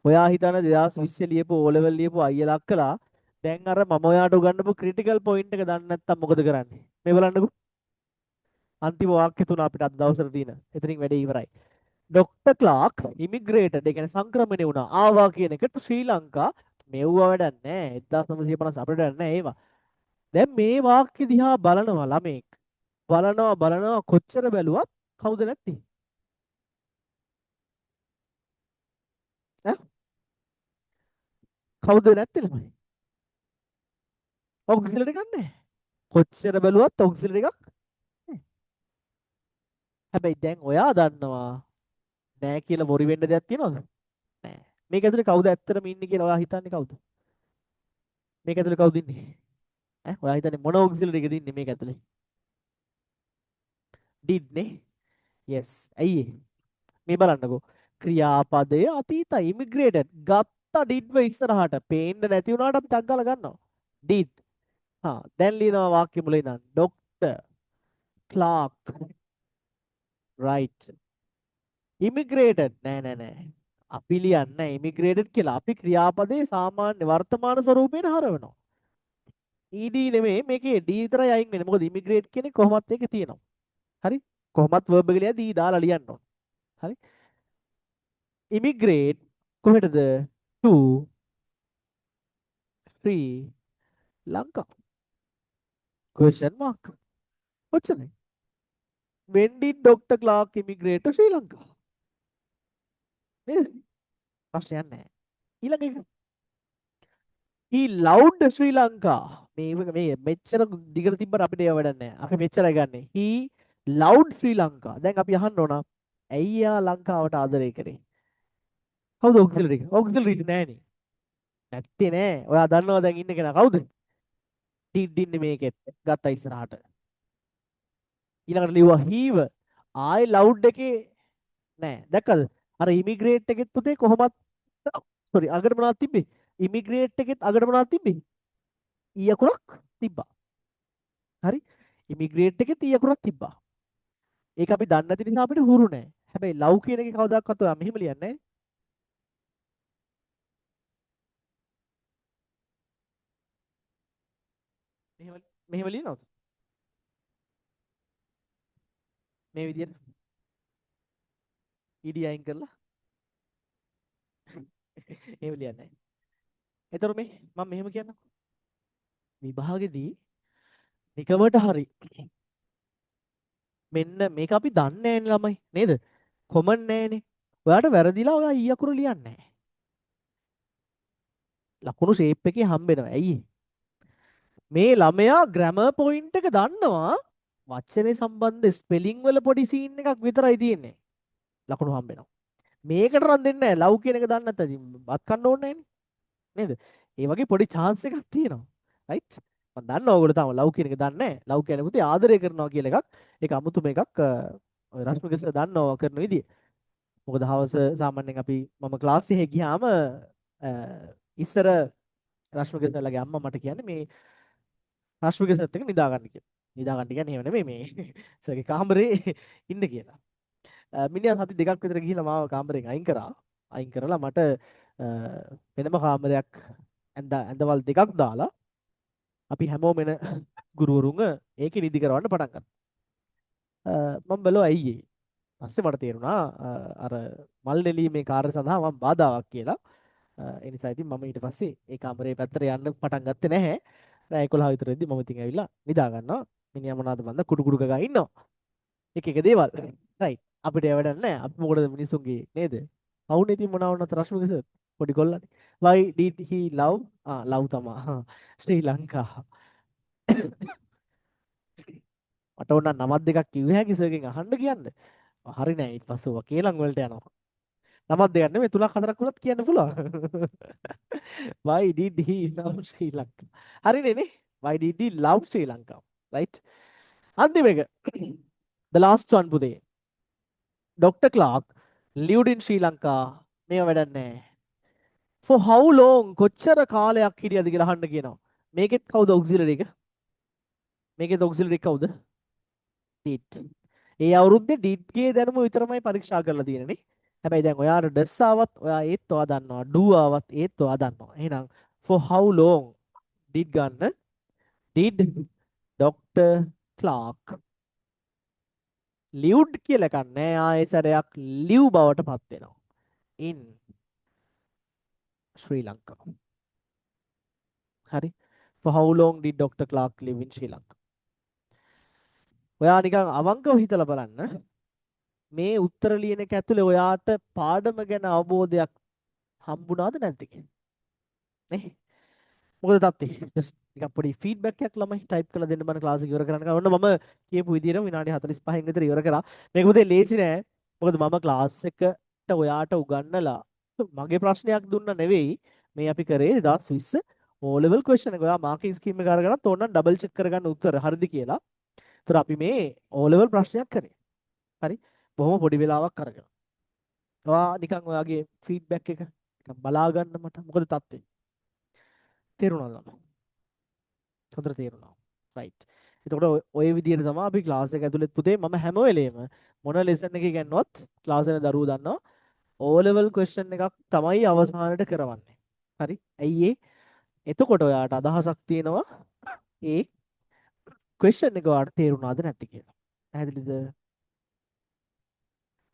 ඔයා හිතන 2020 ලියපු O level ලියපු අයියලා කළා. දැන් අර මම ඔයාට උගන්වපු ක්‍රිටිකල් පොයින්ට් එක දන්නේ නැත්නම් මොකද කරන්නේ? මේ බලන්නකෝ. අන්තිම වාක්‍ය තුන අපිට අද දවසට තියෙන. එතනින් වැඩේ ඉවරයි. ඩොක්ටර් ක්ලාක් ඉමිග්‍රේටඩ් ඒ කියන්නේ සංක්‍රමණය වුණා. ආවා කියන එකට ශ්‍රී ලංකා මෙව්වා වැඩක් නැහැ. 1950 අපිට වැඩක් නැහැ ඒවා. දැන් මේ වාක්‍ය දිහා බලනවා ළමෙක්. බලනවා කොච්චර බැලුවත් කවුද නැත්තේ? ඈ කවුද නැත්තේ ළමයි? ඔක්සිලරි එකක් නැහැ. කොච්චර බැලුවත් ඔක්සිලරි එකක් නැහැ. හැබැයි දැන් ඔයා දන්නවා නෑ කියලා බොරි වෙන්න දෙයක් තියනවද? නෑ. මේක ඇතුලේ කවුද ඇත්තටම ඉන්නේ කියලා ඔයා හිතන්නේ කවුද? මේක ඇතුලේ කවුද ඉන්නේ? ඈ ඔයා හිතන්නේ මොන ඔක්සිලරි එකද ඉන්නේ මේක ඇතුලේ? did නේ? yes. ඇයි ඒ? මේ බලන්නකෝ. ක්‍රියාපදය අතීතයි immigrated. ගත්ත did ව ඉස්සරහට පේන්න නැති වුණාට අපි ටක් ගාලා ගන්නවා. did. දැන් ලියනවා වාක්‍ය මුල ඉඳන්. Dr. Clark right. immigrated නෑ. අපි ලියන්නේ immigrated කියලා. අපි ක්‍රියාපදයේ සාමාන්‍ය වර්තමාන ස්වරූපයෙන් හරවනවා. ed නෙමෙයි මේකේ d විතරයි අයින් වෙන්නේ. මොකද immigrate කියන්නේ කොහොමත් ඒකේ තියෙනවා. හරි? කොහොමත් verb එක ලියද්දී d දාලා ලියන්න ඕන. හරි? immigrate කොහෙටද? to Sri Lanka. question mark. ඔච්චරයි. when did Dr. Clark immigrate to Sri Lanka? නේද? ප්‍රශ්නයක් නැහැ. ඊළඟ එක. he loved Sri Lanka. මේ මෙච්චර දිගට තිබ්බට අපිට ඒව වැඩක් නැහැ. අපි මෙච්චරයි ගන්නෙ. he loved Sri Lanka. දැන් අපි අහන්න ඕන ඇයි යා ලංකාවට ආදරය කරේ? කවුද ඔක්සිලරි එක? ඔක්සිලරි නෑනේ. නැත්තේ නෑ. ඔයා දන්නවා දැන් ඉන්න කෙනා කවුද? did ඉන්නේ මේකෙත්. ගත්තා ඉස්සරහට. ඊළඟට ලිව්වා heව. I loved එකේ නෑ. දැක්කද? අර ඉමිග්‍රේට් එකෙත් පුතේ කොහොමත් sorry අගට මොනවද තිබ්බේ? ඉමිග්‍රේට් එකෙත් අගට මොනවද තිබ්බේ? ඊ අකුරක් තිබ්බා. හරි? ඉමිග්‍රේට් එකෙත් ඊ අකුරක් තිබ්බා. ඒක අපි දන්නේ නැති නිසා අපිට හුරු නෑ. හැබැයි ලව් කියන එකේ කවදාකවත් ඔයා මෙහෙම ලියන්නේ නෑ. මෙහෙම ලියනවද? මේ විදියට ed අයින් කරලා එහෙම ලියන්නේ නෑ. එතකොට මම මෙහෙම කියන්නම්. විභාගෙදී නිකමට හරි මෙන්න මේක අපි දන්නේ නෑනේ ළමයි නේද? කොමන් නෑනේ. ඔයාට වැරදිලා ඔයා ඊ අකුර ලියන්නේ නෑ. ලකුණු ෂේප් එකේ හම්බෙනවා. ඇයි මේ ළමයා ග්‍රැමර් පොයින්ට් එක දන්නවා වචනේ සම්බන්ධ ස්පෙලිං වල පොඩි සීන් එකක් විතරයි තියෙන්නේ. ලකුණු හම්බෙනවා. මේකට නම් දෙන්නේ නෑ. ලව් කියන එක දන්නේ නැත්නම් බත් කන්න ඕනේ නෑනේ. නේද? ඒ වගේ පොඩි chance එකක් තියෙනවා. right? මම දන්නවා ඔයගොල්ලෝ තාම ලව් කියන එක දන්නේ නෑ. ලව් කියන්නේ පුතේ ආදරය කරනවා කියලා එකක්. ඒක අමුතුම එකක්. ඔය රශ්මික සර් දන්නවා කරන විදිය. මොකද හවස සාමාන්‍යයෙන් අපි මම ක්ලාස් එකේ ගියාම ඉස්සර රශ්මික සර්ලගේ අම්මා මට කියන්නේ මේ රශ්මික සර්ත් එක්ක නිදා ගන්න කියලා. නිදා ගන්න කියන්නේ එහෙම නෙමෙයි මේ සර්ගේ කාමරේ ඉන්න කියලා. මිනිහා සති දෙකක් විතර ගිහිල්ලා මාව කාමරෙන් අයින් කරා. අයින් කරලා මට වෙනම කාමරයක් ඇඳවල් දෙකක් දාලා අපි හැමෝම එන ගුරුවරුන්ව ඒකේ නිදි කරවන්න පටන් ගත්තා. මම බැලුවා ඇයි ඒ. පස්සේ මට තේරුණා අර මල් නෙලීමේ කාර්ය සඳහා මම බාධාවක් කියලා. ඒ නිසා ඉතින් මම ඊට පස්සේ ඒ කාමරේ පැත්තට යන්න පටන් ගත්තේ නැහැ. රෑ 11 විතර වෙද්දි මම ඉතින් ඇවිල්ලා නිදා ගන්නවා. මිනිහා මොනවද බන්ද කුඩු කුඩු ගගා ඉන්නවා. එක එක දේවල්. රයිට්. අපිට ඒ වැඩක් නැහැ. අපි මොකටද මිනිසුන්ගේ නේද? වුනේ ඉතින් මොනවා වුණත් රශ්මික සර් පොඩි කොල්ලනේ. why did he love love තමා ශ්‍රී ලංකා. මට ඕන නමක් දෙකක් කිව්ව හැකි සර්ගෙන් අහන්න කියන්න. හරි නෑ ඊට පස්සේ ඔවා කේලම් වලට යනවා. නමක් දෙකක් නෙමෙයි තුනක් හතරක් වුණත් කියන්න පුළුවන්. why did he love Sri Lanka? හරිනේ නේ? why did he love Sri Lanka? right? අන්තිම එක. the last one පුතේ. Dr. Clark lived in Sri Lanka. මේව වැඩක් නෑ. for how long කොච්චර කාලයක් හිටියද කියලා අහන්න කියනවා. මේකෙත් කවුද auxiliary එක? මේකෙත් auxiliary එක කවුද? did. ඒ අවුරුද්දේ did ගේ දැනුම විතරමයි පරීක්ෂා කරලා තියෙන්නේ. හැබැයි දැන් ඔයාට does ආවත් ඔයා ඒත් ඔයා දන්නවා. do ආවත් ඒත් ඔයා දන්නවා. එහෙනම් for how long did ගන්න did Dr. Clark lived කියලා එකක් නැහැ. ආයෙසරයක් live බවට පත් වෙනවා. in Sri Lanka. හරි. For how long did Dr. Clark live in Sri Lanka? ඔයා නිකන් අවංකව හිතලා බලන්න. මේ උත්තර ලියන එක ඇතුලේ ඔයාට පාඩම ගැන අවබෝධයක් හම්බුණාද නැද්ද කියලා. නේ? මොකද තාත්තේ just නිකන් පොඩි ෆීඩ්බැක් එකක් ළමයි ටයිප් කරලා දෙන්න බන ක්ලාස් එක ඉවර කරන්න. ඔන්න මම කියපු විදිහටම විනාඩි 45න් විතර ඉවර කරා. මේක පුතේ ලේසි නෑ. මොකද මම ක්ලාස් එකට ඔයාට උගන්නලා මගේ ප්‍රශ්නයක් දුන්නා නෙවෙයි. මේ අපි කරේ 2020 O level question එක. ඔයා මාකින් ස්කීම් එක අරගෙනත් ඕනනම් ඩබල් චෙක් කරගන්න උත්තර හරිද කියලා. ඒතර අපි මේ O level ප්‍රශ්නයක් කරේ. හරි. බොහොම පොඩි වෙලාවක් අරගෙන. ඔයා නිකන් ඔයාගේ ෆීඩ්බැක් එක නිකන් බලා ගන්න මට. මොකද තාත්තේ තේරුණාද ළමයි? හොඳට තේරුණා. රයිට්. එතකොට ඔය විදිහට තමයි අපි ක්ලාස් එක ඇතුළේ පුතේ මම හැම වෙලේම මොන ලෙසන් එකේ ගන්නවත් ක්ලාස් එකේ දරුවෝ දන්නවා O level question එකක් තමයි අවසානට කරවන්නේ. හරි? ඇයි ඒ? එතකොට ඔයාට අදහසක් තියෙනවා ඒ question එක ඔයාට තේරුණාද නැද්ද කියලා. පැහැදිලිද?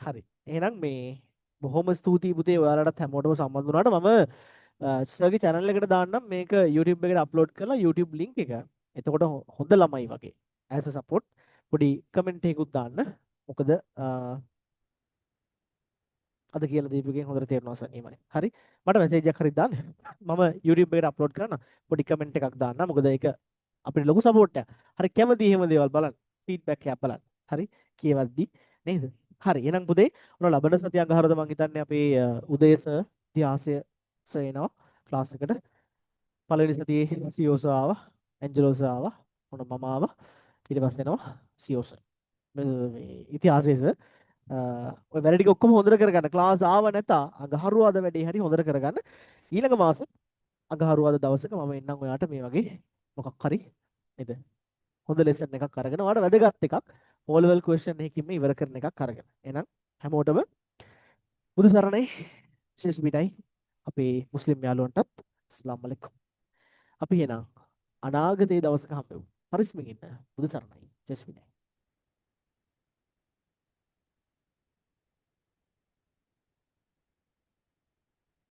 හරි. එහෙනම් මේ බොහොම ස්තුතියි පුතේ ඔයාලටත් හැමෝටම සම්බන්ධ වුණාට මම සර්ගේ channel එකට දාන්නම් මේක YouTube එකට අප්ලෝඩ් කරලා YouTube link එක. එතකොට හොඳ ළමයි වගේ as a support පොඩි කමෙන්ට් එකකුත් දාන්න. මොකද අද කියලා දීපු එකෙන් හොඳට තේරෙනවා සනීමයි. හරි. මට මැසේජ් එකක් හරි දාන්න. මම YouTube එකට අප්ලෝඩ් කරන්න පොඩි කමෙන්ට් එකක් දාන්න. මොකද ඒක අපිට ලොකු සපෝට් එකක්. හරි කැමති එහෙම දේවල් බලන්න. ෆීඩ්බැක් එකක් බලන්න. හරි. කියවද්දි නේද? හරි. එහෙනම් පුතේ ඔන්න ලබන සතිය අඟහරුවාද මම හිතන්නේ අපේ උදේස ඉතිහාසය සේනවා ක්ලාස් එකට. පළවෙනි සතියේ සියෝස ආවා. ඇන්ජලෝස ආවා. ඔන්න මම ආවා. ඊට පස්සේ එනවා සියෝස. මේ ඉතිහාසයේස ඔය වැඩ ටික ඔක්කොම හොඳට කරගන්න. ක්ලාස් ආව නැත අඟහරුවාද වැඩේ හරි හොඳට කරගන්න. ඊළඟ මාසෙ අඟහරුවාද දවසක මම එන්නම් ඔයාට මේ වගේ මොකක් හරි නේද? හොඳ ලෙසන් එකක් අරගෙන ඔයාට වැදගත් එකක් O level question එකකින්ම ඉවර කරන එකක් අරගෙන. එහෙනම් හැමෝටම බුදු සරණයි ශේෂ් පිටයි අපේ මුස්ලිම් යාළුවන්ටත් අස්ලාම් අලයිකුම්. අපි එහෙනම් අනාගතයේ දවසක හම්බෙමු. හරිස්මින් ඉන්න බුදු සරණයි ශේෂ් පිටයි.